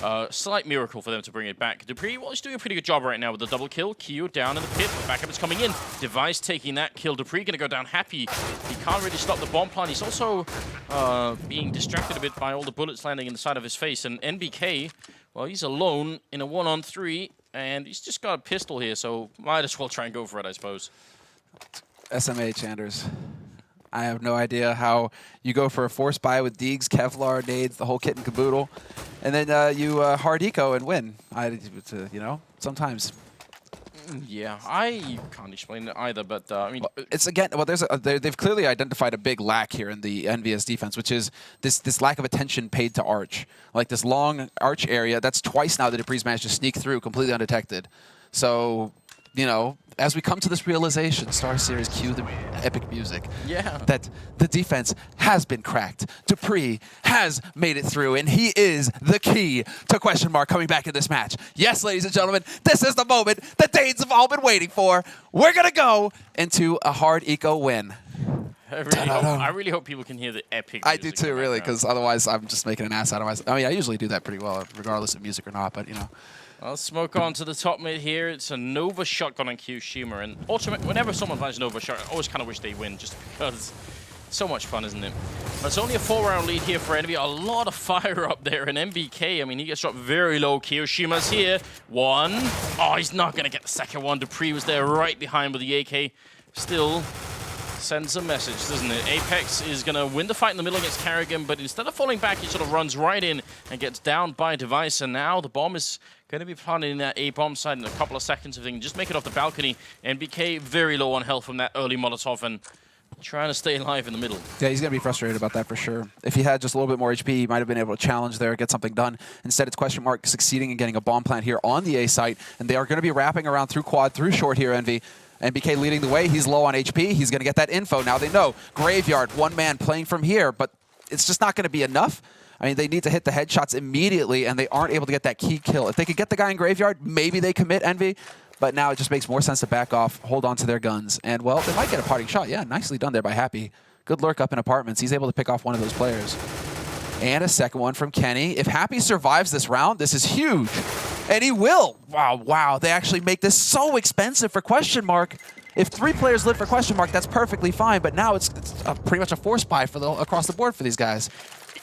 a slight miracle for them to bring it back. dupreeh, well, he's doing a pretty good job right now with the double kill. Kyo down in the pit, but backup is coming in. Device taking that kill. dupreeh going to go down happy. He can't really stop the bomb plant. He's also being distracted a bit by all the bullets landing in the side of his face. And NBK, well, he's alone in a 1-on-3, and he's just got a pistol here, so might as well try and go for it, I suppose. SMH, Anders. I have no idea how you go for a force buy with Deegs, Kevlar, nades, the whole kit and caboodle, and then you hard eco and win. Sometimes. Yeah, I can't explain it either, but I mean, it's again. Well, they've clearly identified a big lack here in the EnVyUs defense, which is this lack of attention paid to Arch, like this long Arch area. That's twice now that dupreeh's managed to sneak through completely undetected. So, as we come to this realization, StarSeries, cue the epic music, that the defense has been cracked. dupreeh has made it through, and he is the key to question mark coming back in this match. Yes, ladies and gentlemen, this is the moment the Danes have all been waiting for. We're going to go into a hard eco win. I really hope people can hear the epic music. I do too, really, because otherwise I'm just making an ass out of myself. I mean, I usually do that pretty well, regardless of music or not, but, Well, smoke on to the top mid here. It's a Nova shotgun on kioShiMa, and whenever someone buys Nova shotgun, I always kind of wish they win, just because it's so much fun, isn't it? But it's only a 4-round lead here for Envy. A lot of fire up there, and NBK, I mean, he gets dropped very low. kioShiMa's here. One. Oh, he's not going to get the second one. dupreeh was there right behind with the AK. Still sends a message, doesn't it? Apex is going to win the fight in the middle against karrigan, but instead of falling back, he sort of runs right in and gets down by Device, and now the bomb is going to be planted in that A-bomb side in a couple of seconds if they can just make it off the balcony. NBK very low on health from that early Molotov and trying to stay alive in the middle. Yeah, he's going to be frustrated about that for sure. If he had just a little bit more HP, he might have been able to challenge there, get something done. Instead, it's question mark succeeding in getting a bomb plant here on the A site, and they are going to be wrapping around through quad, through short here, Envy. NBK leading the way. He's low on HP. He's going to get that info. Now they know. Graveyard, one man playing from here, but it's just not going to be enough. I mean, they need to hit the headshots immediately, and they aren't able to get that key kill. If they could get the guy in Graveyard, maybe they commit Envy, but now it just makes more sense to back off, hold on to their guns, and, well, they might get a parting shot. Yeah, nicely done there by Happy. Good lurk up in apartments. He's able to pick off one of those players. And a second one from Kenny. If Happy survives this round, this is huge. And he will. Wow, wow. They actually make this so expensive for question mark. If 3 players live for question mark, that's perfectly fine. But now it's pretty much a force buy for across the board for these guys.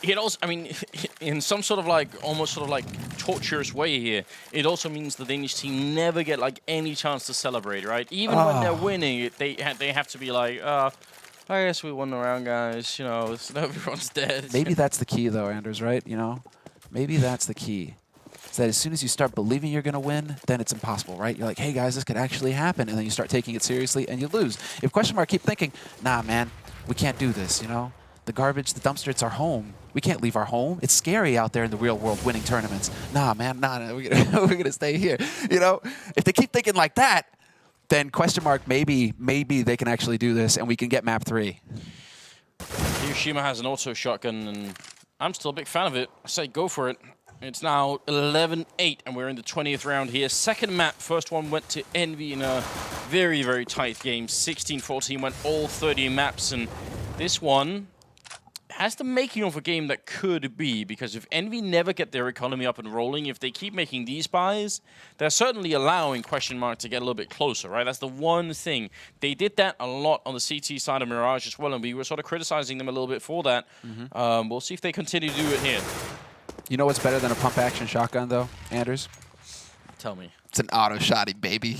It also, I mean, in some sort of like, almost sort of like torturous way here, it also means the Danish team never get like any chance to celebrate, right? Even when they're winning, they have to be like, I guess we won the round, guys. You know, everyone's dead. Maybe that's the key, though, Anders, right? You know, maybe that's the key. Is that as soon as you start believing you're going to win, then it's impossible, right? You're like, hey, guys, this could actually happen. And then you start taking it seriously, and you lose. If question mark keep thinking, nah, man, we can't do this, you know? The garbage, the dumpster, it's our home. We can't leave our home. It's scary out there in the real world winning tournaments. Nah, man, nah, we're gonna stay here. You know, if they keep thinking like that, then question mark, maybe they can actually do this and we can get map 3. kioShiMa has an auto shotgun, and I'm still a big fan of it. I say go for it. It's now 11-8, and we're in the 20th round here. Second map, first one went to Envy in a very, very tight game. 16-14 went all 30 maps, and this one has the making of a game that could be, because if Envy never get their economy up and rolling, if they keep making these buys, they're certainly allowing question mark to get a little bit closer, right? That's the one thing. They did that a lot on the CT side of Mirage as well, and we were sort of criticizing them a little bit for that. We'll see if they continue to do it here. You know what's better than a pump-action shotgun, though, Anders? Tell me. It's an auto-shotty, baby.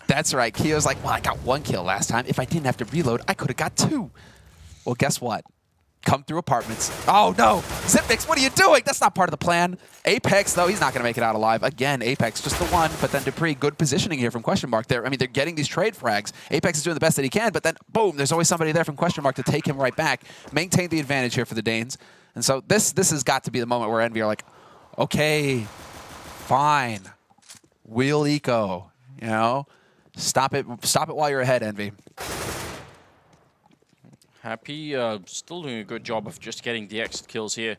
That's right. Kio's like, well, I got 1 kill last time. If I didn't have to reload, I could have got 2. Well, guess what? Come through apartments. Oh, no. Zipmix, what are you doing? That's not part of the plan. Apex, though, he's not going to make it out alive. Again, Apex, just the one. But then dupreeh, good positioning here from question mark there. I mean, they're getting these trade frags. Apex is doing the best that he can, but then, boom, there's always somebody there from question mark to take him right back. Maintain the advantage here for the Danes. And so this has got to be the moment where Envy are like, okay, fine. Wheel eco, you know? Stop it while you're ahead, Envy. Happy, still doing a good job of just getting the exit kills here,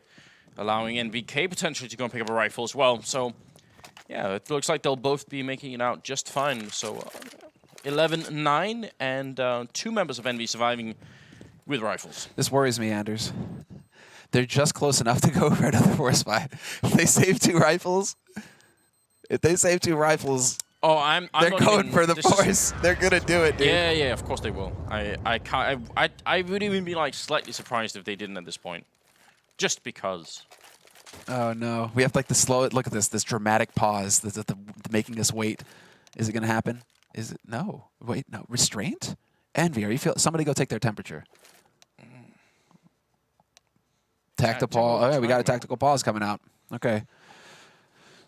allowing NBK potentially to go and pick up a rifle as well. So, yeah, it looks like they'll both be making it out just fine. So, 11-9 and 2 members of Envy surviving with rifles. This worries me, Anders. They're just close enough to go for another force buy. If they save 2 rifles, Oh, I'm they're not going even, for the force. They're gonna do it, dude. Yeah, yeah, of course they will. I would even be like slightly surprised if they didn't at this point, just because. Oh no, we have like the slow. Look at this dramatic pause. The making us wait. Is it gonna happen? Is it? No. Wait, no. Restraint? Envy, are you feel? Somebody go take their temperature. Tactical pause. Oh yeah, we got a tactical pause coming out. Okay.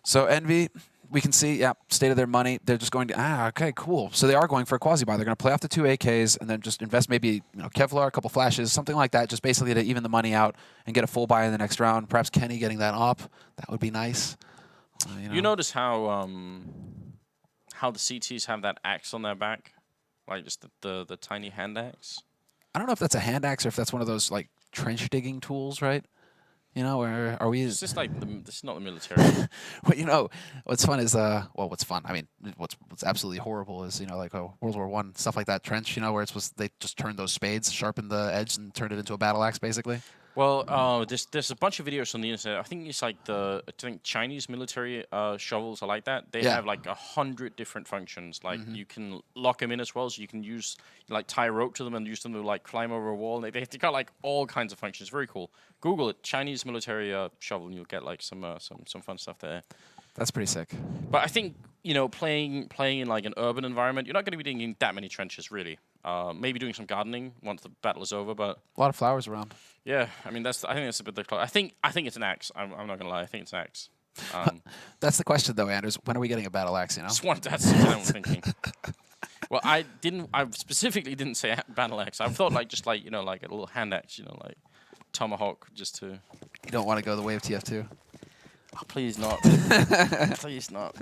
So Envy. We can see, yeah, state of their money. They're just going to, okay, cool. So they are going for a quasi-buy. They're going to play off the 2 AKs and then just invest maybe Kevlar, a couple flashes, something like that, just basically to even the money out and get a full buy in the next round. Perhaps Kenny getting that up. That would be nice. You notice how the CTs have that axe on their back? Like just the tiny hand axe? I don't know if that's a hand axe or if that's one of those, like, trench digging tools, right? You know, or are we? It's just like this is not the military. Well, you know, what's fun is well, what's fun? I mean, what's absolutely horrible is like World War I stuff like that trench. You know, where they just turned those spades, sharpened the edge, and turned it into a battle axe, basically. Well, there's a bunch of videos on the internet. I think it's like Chinese military shovels are like that. They have like 100 different functions. Like you can lock them in as well, so you can tie a rope to them and use them to like climb over a wall. They got like all kinds of functions. Very cool. Google it, Chinese military shovel, and you'll get like some fun stuff there. That's pretty sick. But I think playing in like an urban environment, you're not going to be digging that many trenches really. Maybe doing some gardening once the battle is over, but a lot of flowers around. Yeah, I mean I think that's a bit the close. I think it's an axe. I'm not gonna lie. I think it's an axe. That's the question though, Anders. When are we getting a battle axe? You know. That's what I'm thinking. Well, I specifically didn't say battle axe. I thought like just like like a little hand axe. Like tomahawk just to. You don't want to go the way of TF2. Oh, please not. Please not.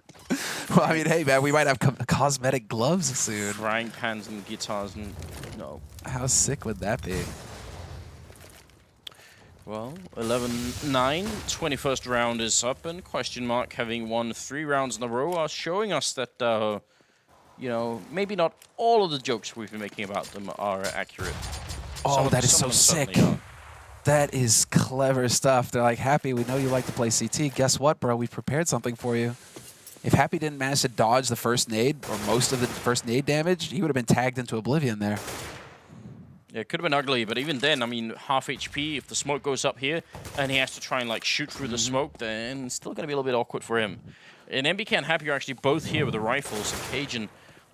Well, I mean, hey, man, we might have cosmetic gloves soon. Frying pans and guitars and no. How sick would that be? Well, 11-9, 21st round is up, and question mark having won 3 rounds in a row are showing us that, maybe not all of the jokes we've been making about them are accurate. Oh, that is so sick. That is clever stuff. They're like, Happy, we know you like to play CT. Guess what, bro? We've prepared something for you. If Happy didn't manage to dodge the first nade, or most of the first nade damage, he would have been tagged into oblivion there. Yeah, it could have been ugly, but even then, I mean, half HP, if the smoke goes up here, and he has to try and, like, shoot through the smoke, then it's still going to be a little bit awkward for him. And NBK and Happy are actually both here with the rifles, and Cajun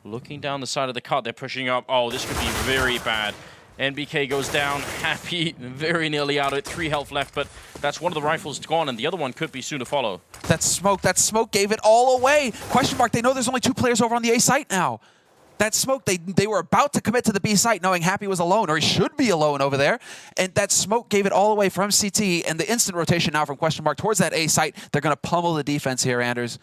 looking down the side of the cart. They're pushing up. Oh, this could be very bad. NBK goes down. Happy very nearly out of it. 3 health left, but that's one of the rifles gone, and the other one could be soon to follow. That smoke gave it all away. Question mark, they know there's only 2 players over on the A site now. That smoke, they were about to commit to the B site knowing Happy was alone, or he should be alone over there. And that smoke gave it all away from CT, and the instant rotation now from question mark towards that A site. They're going to pummel the defense here, Anders.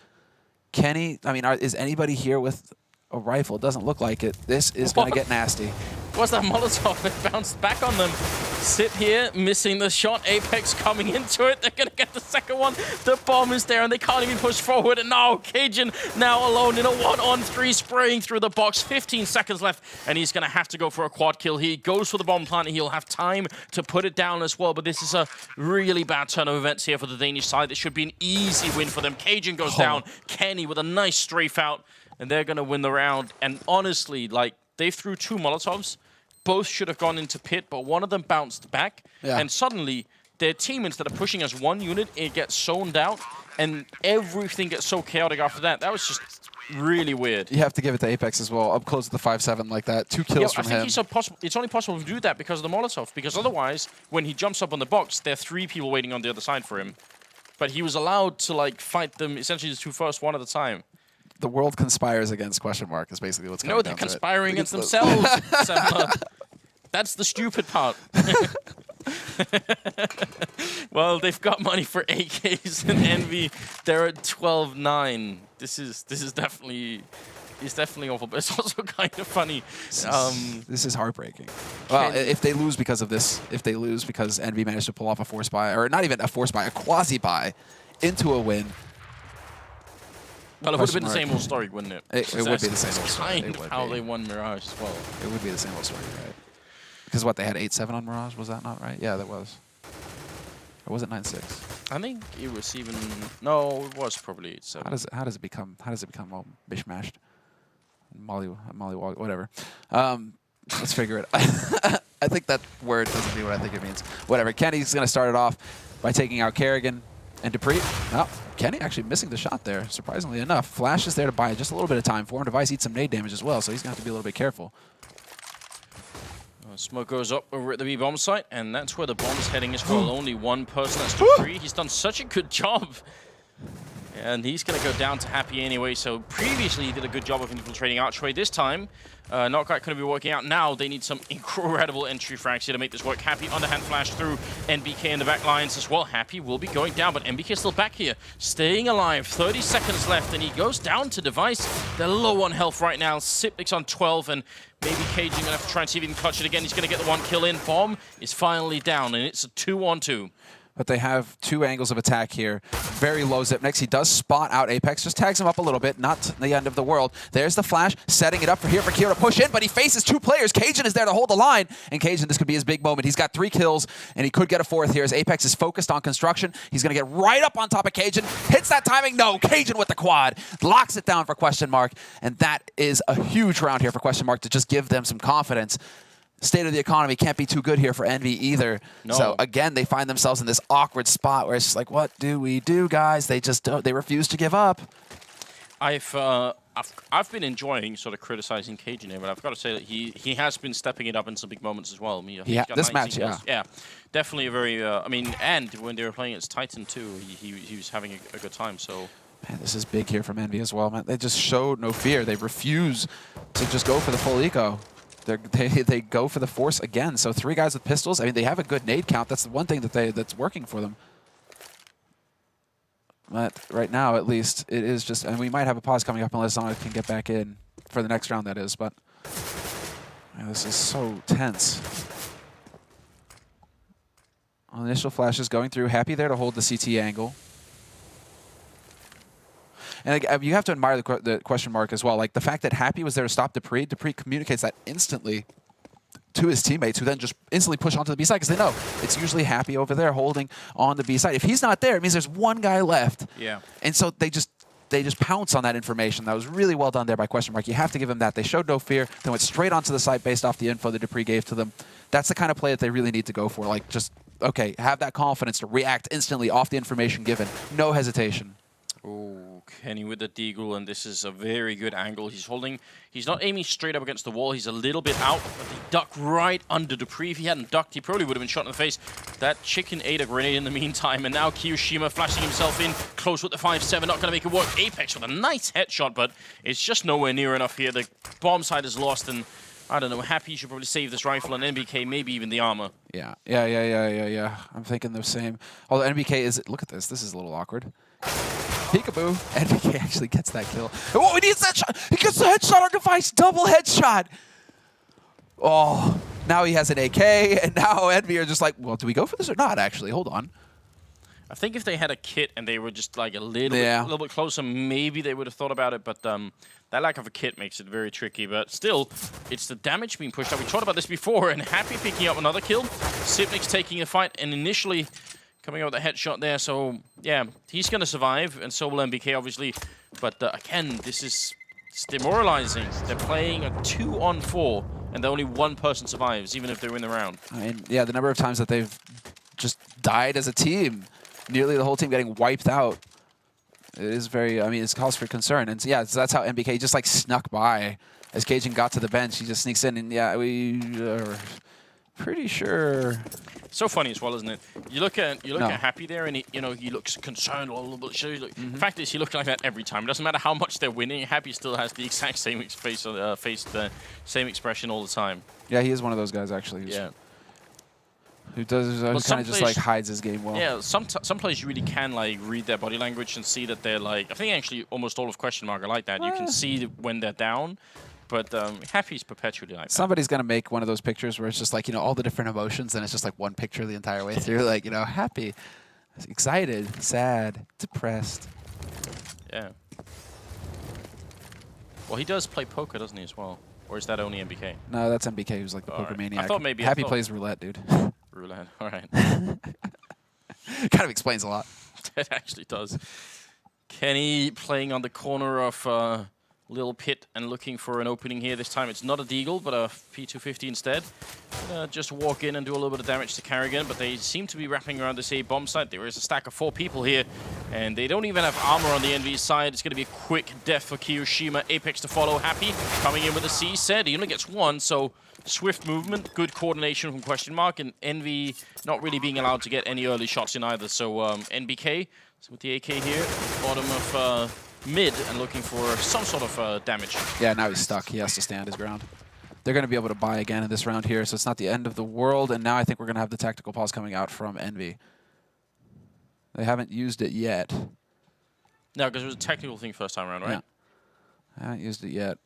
Kenny, I mean, is anybody here with a rifle? It doesn't look like it. This is going to get nasty. What's that Molotov? It bounced back on them. Sit here, missing the shot. Apex coming into it. They're going to get the second one. The bomb is there, and they can't even push forward. And now Cajun now alone in a 1-on-3, spraying through the box. 15 seconds left, and he's going to have to go for a quad kill. He goes for the bomb plant, and he'll have time to put it down as well. But this is a really bad turn of events here for the Danish side. This should be an easy win for them. Cajun goes down. Kenny with a nice strafe out, and they're going to win the round. And honestly, like, they threw 2 Molotovs. Both should have gone into pit, but one of them bounced back. Yeah. And suddenly, their team, instead of pushing as one unit, it gets zoned out, and everything gets so chaotic after that. That was just really weird. You have to give it to Apex as well, up close to the 5-7 like that. 2 kills from him. I think it's only possible to do that because of the Molotov, because otherwise, when he jumps up on the box, there are 3 people waiting on the other side for him. But he was allowed to, like, fight them, essentially the 2 first, one at a time. The world conspires against question mark is basically what's going on. No, they're conspiring against themselves. That's the stupid part. Well, they've got money for AKs and Envy. They're at 12-9. This is definitely awful, but it's also kind of funny. This is heartbreaking. Well, if they lose because of this, if they lose because Envy managed to pull off a force buy, or not even a force buy, a quasi buy into a win. Well, it would have been the same old story, wouldn't it? It would be the same old story. Kind of how they won Mirage as well. It would be the same old story, right? Because what, they had 8-7 on Mirage? Was that not right? Yeah, that was. Or was it 9-6? I think it was even. No, it was probably 8-7. How does it become all mishmashed? Molly, whatever. Let's figure it. I think that word doesn't mean what I think it means. Whatever. Kenny's going to start it off by taking out karrigan and dupreeh. Oh, Kenny actually missing the shot there, surprisingly enough. Flash is there to buy just a little bit of time for him. Device eats some nade damage as well, so he's going to have to be a little bit careful. Smoke goes up over at the B-bomb site, and that's where the bomb's heading as well. Only one person, that's dupreeh. He's done such a good job. And he's going to go down to Happy anyway, so previously he did a good job of infiltrating Archway. This time, not quite going to be working out. Now they need some incredible entry frags here to make this work. Happy underhand flash through NBK in the back lines as well. Happy will be going down, but NBK is still back here, staying alive. 30 seconds left, and he goes down to Device. They're low on health right now. Sipnic's on 12, and maybe Cajun going to have to try and see if he can clutch it again. He's going to get the 1 kill in. Bomb is finally down, and it's a 2-on-2. But they have 2 angles of attack here. Very low Zipniks. He does spot out Apex, just tags him up a little bit, not the end of the world. There's the flash, setting it up for Keo to push in, but he faces 2 players. Cajun is there to hold the line, and Cajun, this could be his big moment. He's got 3 kills, and he could get a 4th here as Apex is focused on construction. He's going to get right up on top of Cajun. Hits that timing. No, Cajun with the quad. Locks it down for question mark, and that is a huge round here for question mark to just give them some confidence. State of the economy can't be too good here for Envy either. No. So again, they find themselves in this awkward spot where it's just like, what do we do, guys? They just don't, they refuse to give up. I've been enjoying sort of criticizing Cajun here, but I've got to say that he has been stepping it up in some big moments as well. I mean, yeah, this match, yeah, definitely a very. I mean, and when they were playing against Titan too, he was having a good time. So. Man, this is big here from Envy as well, man. They just showed no fear. They refuse to just go for the full eco. They go for the force again. So 3 guys with pistols. I mean, they have a good nade count. That's the one thing that's working for them. But right now, at least, it is just. And we might have a pause coming up unless Sonic can get back in for the next round. That is, but man, this is so tense. Initial flashes going through. Happy there to hold the CT angle. And you have to admire the question mark as well. Like the fact that Happy was there to stop dupreeh. dupreeh communicates that instantly to his teammates, who then just instantly push onto the B side because they know it's usually Happy over there holding on the B side. If he's not there, it means there's one guy left. Yeah. And so they just pounce on that information. That was really well done there by Question Mark. You have to give them that. They showed no fear. They went straight onto the site based off the info that dupreeh gave to them. That's the kind of play that they really need to go for. Like, just, okay, have that confidence to react instantly off the information given. No hesitation. Oh, Kenny with the deagle, and this is a very good angle. He's not aiming straight up against the wall. He's a little bit out, but he ducked right under dupreeh. If he hadn't ducked, he probably would have been shot in the face. That chicken ate a grenade in the meantime, and now kioShiMa flashing himself in, close with the 5-7, not going to make it work. Apex with a nice headshot, but it's just nowhere near enough here. The bomb side is lost, and I don't know, Happy should probably save this rifle, and NBK, maybe even the armor. Yeah. I'm thinking the same. Although NBK is, look at this. This is a little awkward. Peekaboo. NBK actually gets that kill. Oh, he needs that shot. He gets the headshot on device. Double headshot. Oh, now he has an AK, and now Envy are just like, well, do we go for this or not, actually? Hold on. I think if they had a kit and they were just like a little bit closer, maybe they would have thought about it, but that lack of a kit makes it very tricky. But still, it's the damage being pushed out. We talked about this before, and Happy picking up another kill. Xyp9x taking a fight, and initially coming out with a headshot there. So, yeah, he's going to survive, and so will NBK, obviously. But again, this is demoralizing. They're playing a 2-on-4, and only one person survives, even if they're in the round. I mean, yeah, the number of times that they've just died as a team, nearly the whole team getting wiped out. It is very, I mean, it's cause for concern. And yeah, so that's how NBK just like snuck by. As kajunb got to the bench, he just sneaks in, and yeah, we are pretty sure. So funny as well, isn't it? You look at Happy there, and he looks concerned a little bit. The fact is, he looks like that every time. It doesn't matter how much they're winning. Happy still has the exact same same expression all the time. Yeah, he is one of those guys actually. Yeah. Who kind of just like hides his game well. Yeah, some players you really can like read their body language and see that they're like. I think actually almost all of Question Mark are like that. You can see when they're down. But Happy's perpetually like that. Somebody's going to make one of those pictures where it's just like, all the different emotions, and it's just like one picture the entire way through. Like, happy, excited, sad, depressed. Yeah. Well, he does play poker, doesn't he, as well? Or is that only NBK? No, that's NBK who's like the poker maniac. I thought maybe Happy plays roulette, dude. Roulette, all right. Kind of explains a lot. It actually does. Kenny playing on the corner of Little Pit and looking for an opening here. This time it's not a deagle, but a P250 instead. Just walk in and do a little bit of damage to karrigan, but they seem to be wrapping around this A bomb site. There is a stack of 4 people here, and they don't even have armor on the EnVy side. It's going to be a quick death for kioShiMa. Apex to follow. Happy coming in with a C set. He only gets 1, so swift movement, good coordination from Question Mark, and EnVy not really being allowed to get any early shots in either. So NBK with the AK here, bottom of mid, and looking for some sort of damage. Yeah, now he's stuck. He has to stand his ground. They're going to be able to buy again in this round here, so it's not the end of the world. And now I think we're going to have the tactical pause coming out from EnVy. They haven't used it yet. No, because it was a technical thing first time around, right? Yeah. I haven't used it yet.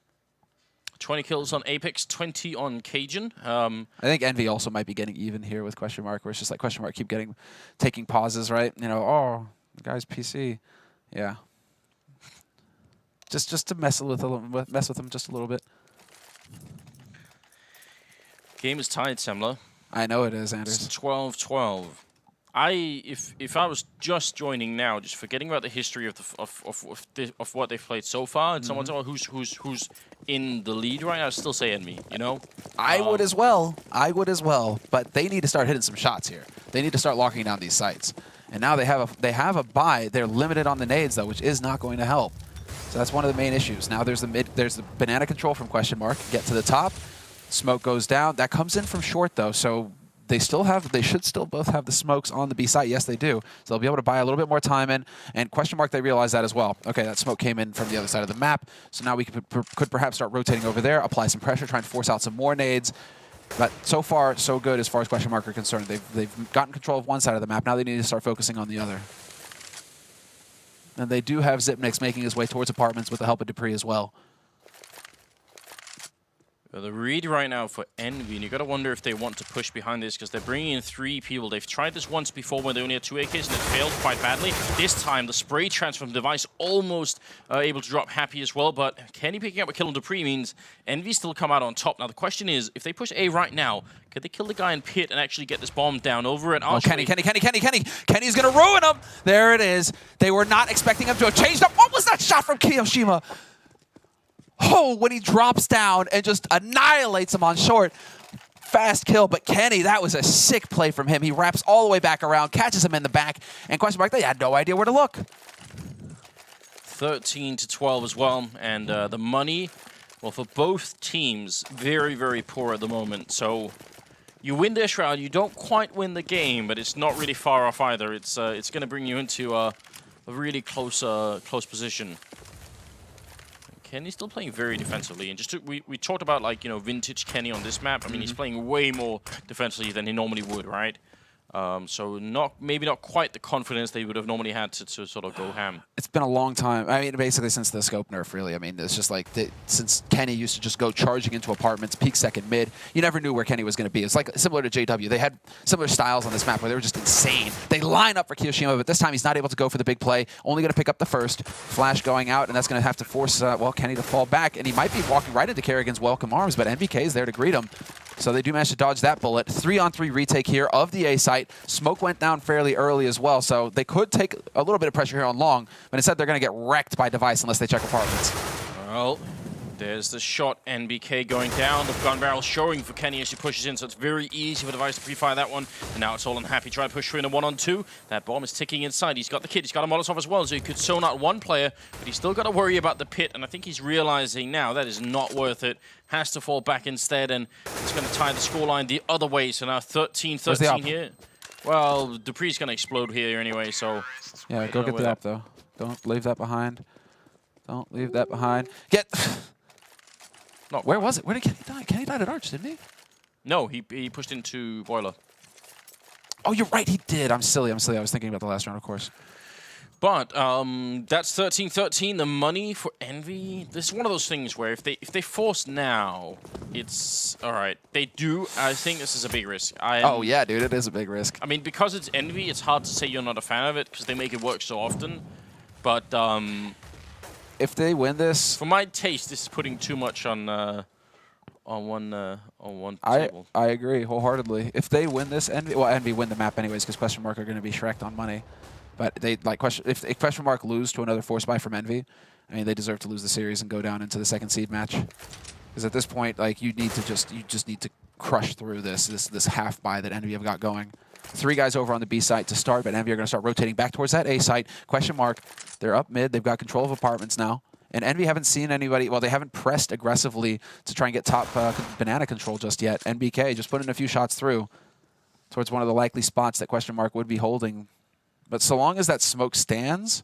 20 kills on Apex, 20 on kajunb. I think EnVy also might be getting even here with Question Mark, where it's just like Question Mark keep taking pauses, right? Oh, the guy's PC. Yeah. Just to mess with him just a little bit. Game is tied, Semler. I know it is, Anders. It's 12-12. If I was just joining now, just forgetting about the history of what they've played so far, and someone's who's in the lead right now, I'd still say EnVy. I would as well. But they need to start hitting some shots here. They need to start locking down these sites. And now they have a buy. They're limited on the nades though, which is not going to help. So that's one of the main issues. Now there's the banana control from Question Mark. Get to the top. Smoke goes down. That comes in from short though, so they should still both have the smokes on the B site. Yes, they do. So they'll be able to buy a little bit more time in. And Question Mark, they realize that as well. Okay, that smoke came in from the other side of the map. So now we could perhaps start rotating over there, apply some pressure, try and force out some more nades. But so far, so good as far as Question Mark are concerned. They've gotten control of one side of the map. Now they need to start focusing on the other. And they do have Xyp9x making his way towards apartments with the help of dupreeh as well. The read right now for Envy, and you got to wonder if they want to push behind this because they're bringing in 3 people. They've tried this once before when they only had 2 AKs and it failed quite badly. This time, the spray transfer from Device almost able to drop Happy as well, but Kenny picking up a kill on dupreeh means Envy still come out on top. Now, the question is, if they push A right now, could they kill the guy in pit and actually get this bomb down over at Archery? Kenny's going to ruin him. There it is. They were not expecting him to have changed up. What was that shot from kioShiMa? Oh, when he drops down and just annihilates him on short. Fast kill, but Kenny, that was a sick play from him. He wraps all the way back around, catches him in the back, and question mark, they had no idea where to look. 13-12 as well, and the money, well, for both teams, very, very poor at the moment. So you win this round, you don't quite win the game, but it's not really far off either. It's going to bring you into a really close position. Kenny's still playing very defensively, and just we talked about, like, you know, vintage Kenny on this map. I mean, he's playing way more defensively than he normally would, right? So maybe not quite the confidence they would have normally had to sort of go ham. It's been a long time. I mean, basically since the scope nerf, really. I mean, it's just like since Kenny used to just go charging into apartments, peak second mid, you never knew where Kenny was going to be. It's like similar to JW. They had similar styles on this map where they were just insane. They line up for kioShiMa, but this time he's not able to go for the big play. Only going to pick up the first. Flash going out, and that's going to have to force, well, Kenny to fall back. And he might be walking right into karrigan's welcome arms, but NBK is there to greet him. So they do manage to dodge that bullet. 3-on-3 retake here of the A site. Smoke went down fairly early as well, so they could take a little bit of pressure here on long, but instead they're going to get wrecked by Device unless they check apartments. Well, there's the shot. NBK going down. The gun barrel showing for Kenny as she pushes in, so it's very easy for Device to pre-fire that one. And now it's all on Happy. Try to push through in a 1-on-2. That bomb is ticking inside. He's got the kid. He's got a Molotov as well, so he could zone out one player, but he's still got to worry about the pit, and I think he's realizing now that is not worth it. Has to fall back instead, and it's going to tie the scoreline the other way. So now 13-13 here. Well, dupreeh's going to explode here anyway, so... Yeah, go get the up, though. Don't leave that behind. Don't leave that behind. Get... Not where was it? Where did Kenny die? Kenny died at Arch, didn't he? No, he pushed into Boiler. Oh, you're right, he did. I'm silly. I was thinking about the last round, of course. But that's 13-13. The money for Envy. This is one of those things where if they force now, it's all right. They do. I think this is a big risk. Oh yeah, dude, it is a big risk. I mean, because it's Envy, it's hard to say you're not a fan of it because they make it work so often. But if they win this, for my taste, this is putting too much on one table. I agree wholeheartedly. If they win this, Envy win the map anyways because question mark are going to be shreked on money. But they if question mark lose to another force buy from Envy, I mean they deserve to lose the series and go down into the second seed match. Because at this point, like you just need to crush through this half buy that Envy have got going. 3 guys over on the B site to start, but Envy are going to start rotating back towards that A site. Question mark, they're up mid. They've got control of apartments now. And Envy haven't seen anybody, well, they haven't pressed aggressively to try and get top banana control just yet. NBK just putting a few shots through towards one of the likely spots that question mark would be holding. But so long as that smoke stands,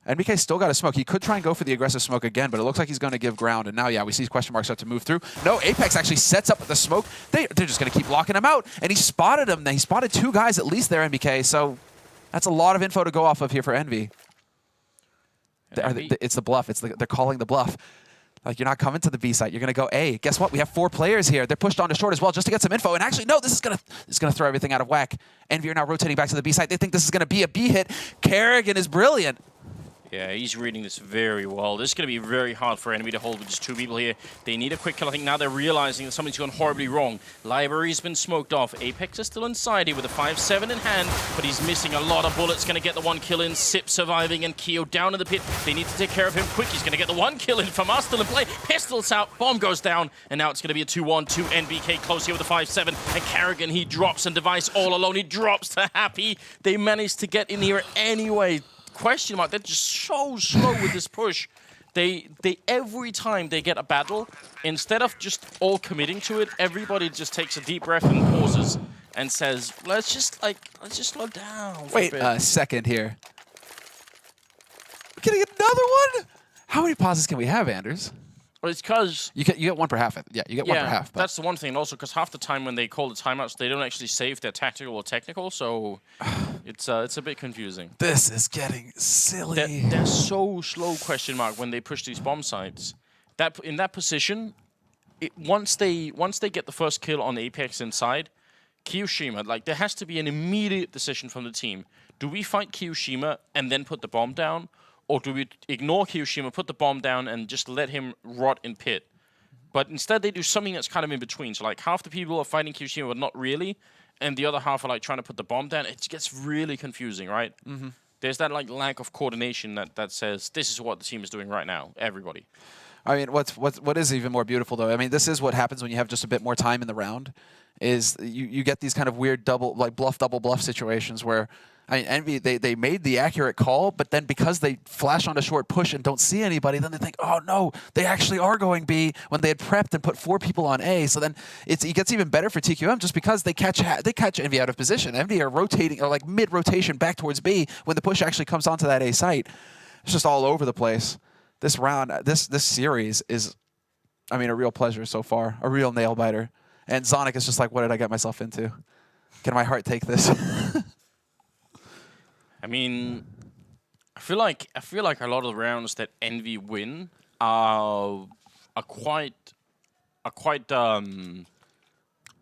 NBK still got a smoke. He could try and go for the aggressive smoke again, but it looks like he's going to give ground. And now, yeah, we see question mark start to move through. No, Apex actually sets up with the smoke. They're just going to keep locking him out. And he spotted him. He spotted 2 guys at least there, NBK. So that's a lot of info to go off of here for Envy. It's the bluff. They're calling the bluff. Like, you're not coming to the B site. You're going to go A. Guess what? We have 4 players here. They're pushed onto short as well just to get some info. And actually, no, this is going to throw everything out of whack. Envy are now rotating back to the B site. They think this is going to be a B hit. karrigan is brilliant. Yeah, he's reading this very well. This is going to be very hard for Envy to hold with just 2 people here. They need a quick kill. I think now they're realizing that something's gone horribly wrong. Library's been smoked off. Apex is still inside here with a 5-7 in hand, but he's missing a lot of bullets. Going to get the 1 kill in. Sip surviving, and Keo down in the pit. They need to take care of him quick. He's going to get the 1 kill in. Famas still in play. Pistols out. Bomb goes down, and now it's going to be a 2-1-2. NBK close here with a 5-7, and karrigan, he drops, and Device all alone. He drops to Happy. They managed to get in here anyway. Question mark, they're just so slow with this push. They every time they get a battle, instead of just all committing to it, everybody just takes a deep breath and pauses and says, let's just slow down. Wait a second here. We're getting another one? How many pauses can we have, Anders? Well, it's because you get 1 per half. Yeah, you get 1 per half. But that's the one thing. And also, because half the time when they call the timeouts, they don't actually say if they're tactical or technical. So it's a bit confusing. This is getting silly. They're so slow. Question mark when they push these bomb sites. In that position, once they get the first kill on Apex inside, kioShiMa, like, there has to be an immediate decision from the team. Do we fight kioShiMa and then put the bomb down? Or do we ignore kioShiMa, put the bomb down, and just let him rot in pit? But instead, they do something that's kind of in between. So, like, half the people are fighting kioShiMa, but not really. And the other half are, like, trying to put the bomb down. It gets really confusing, right? Mm-hmm. There's that, like, lack of coordination that says, this is what the team is doing right now, everybody. I mean, what is even more beautiful, though, I mean, this is what happens when you have just a bit more time in the round, is you get these kind of weird double bluff situations where, I mean, EnVy, they made the accurate call, but then because they flash on a short push and don't see anybody, then they think, oh no, they actually are going B when they had prepped and put 4 people on A. So then it gets even better for TQM just because they catch EnVy out of position. EnVy are rotating, or like mid-rotation back towards B when the push actually comes onto that A site. It's just all over the place. This round, this series is, I mean, a real pleasure so far, a real nail-biter. And Zonic is just like, what did I get myself into? Can my heart take this? I mean, I feel like a lot of the rounds that EnVy win are quite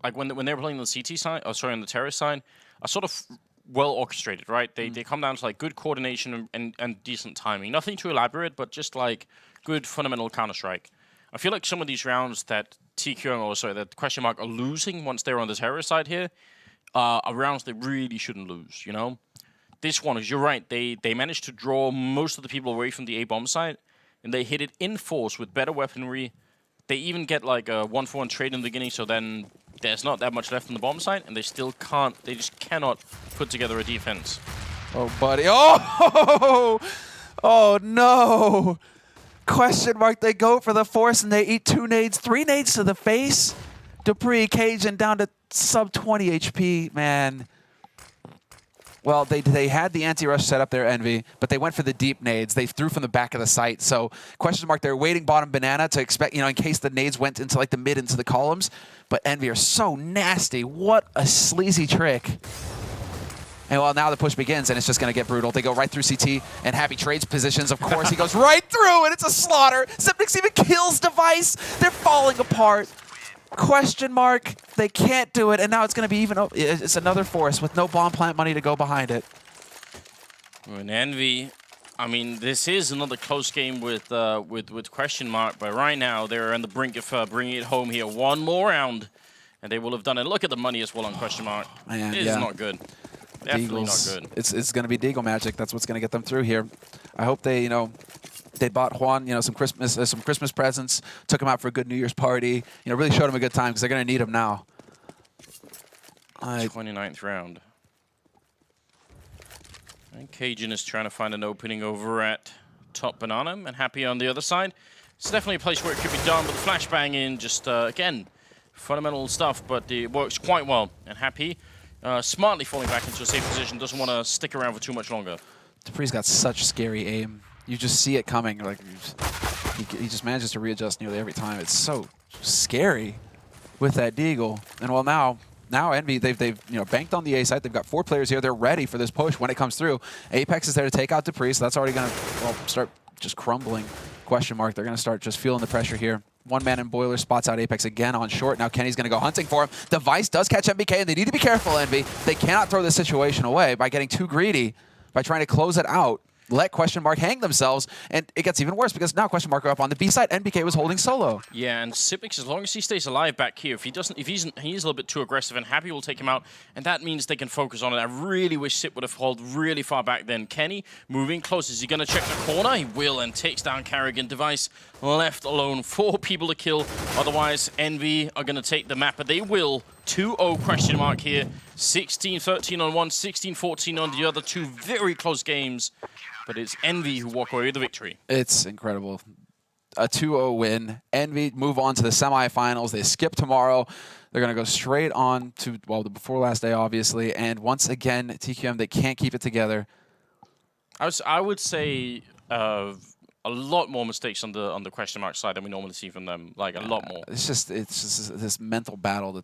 like when they were playing on the CT side, on the terrorist side, are sort of well orchestrated, right? They come down to like good coordination and decent timing. Nothing too elaborate, but just like good fundamental Counter-Strike. I feel like some of these rounds that TQM also that kioShiMa are losing once they're on the terrorist side here are rounds they really shouldn't lose, you know? This one is, you're right, they managed to draw most of the people away from the A-bomb site, and they hit it in force with better weaponry. They even get like a 1-for-1 trade in the beginning, so then there's not that much left on the bomb site, and they just cannot put together a defense. Oh, buddy. Oh! Oh, no! Question mark, they go for the force, and they eat 2 nades, 3 nades to the face. dupreeh, Cajun down to sub 20 HP, man. Well, they had the anti-rush set up there, EnVy, but they went for the deep nades. They threw from the back of the site. So, question mark, they're waiting bottom banana to expect, you know, in case the nades went into like the mid into the columns. But EnVy are so nasty. What a sleazy trick. And well, now the push begins, and it's just going to get brutal. They go right through CT, and Happy trades positions. Of course, he goes right through, and it's a slaughter. Sepnix even kills Device. They're falling apart. Question mark, they can't do it, and now it's going to be even. It's another force with no bomb plant money to go behind it. And EnVy, I mean, this is another close game with question mark, but right now they're on the brink of bringing it home here. One more round, and they will have done it. Look at the money as well on question mark. Man, it is not good. Definitely not good. It's going to be Deagle magic. That's what's going to get them through here. I hope they, you know, they bought Juan, you know, some Christmas presents, took him out for a good New Year's party, you know, really showed him a good time because they're going to need him now. 29th round. And Cajun is trying to find an opening over at top banana, and Happy on the other side. It's definitely a place where it could be done, but the flashbang in just, again, fundamental stuff, but it works quite well. And Happy, smartly falling back into a safe position, doesn't want to stick around for too much longer. dupreeh's got such scary aim. You just see it coming. Like he just manages to readjust nearly every time. It's so scary with that Deagle. And well, now EnVy, they've you know, banked on the A site. They've got 4 players here. They're ready for this push when it comes through. Apex is there to take out dupreeh, so that's already going to, well, start just crumbling. Question mark. They're going to start just feeling the pressure here. One man in Boiler spots out Apex again on short. Now Kenny's going to go hunting for him. Device does catch NBK, and they need to be careful, EnVy. They cannot throw this situation away by getting too greedy, by trying to close it out. Let question mark hang themselves, and it gets even worse because now question mark are up on the B side. NBK was holding solo. Yeah, and Sepnix, as long as he stays alive back here, if he's a little bit too aggressive, and Happy will take him out, and that means they can focus on it. I really wish Sip would have held really far back then. Kenny moving close. Is he going to check the corner? He will, and takes down karrigan. Device left alone. 4 people to kill. Otherwise, EnVy are going to take the map, but they will. 2-0 question mark here. 16-13 on one, 16-14 on the other. 2 very close games. But it's EnVy who walk away with the victory. It's incredible. A 2-0 win. EnVy move on to the semifinals. They skip tomorrow. They're going to go straight on to, well, the before last day, obviously. And once again, TQM, they can't keep it together. I would say a lot more mistakes on the question mark side than we normally see from them. Like, a lot more. It's just this mental battle that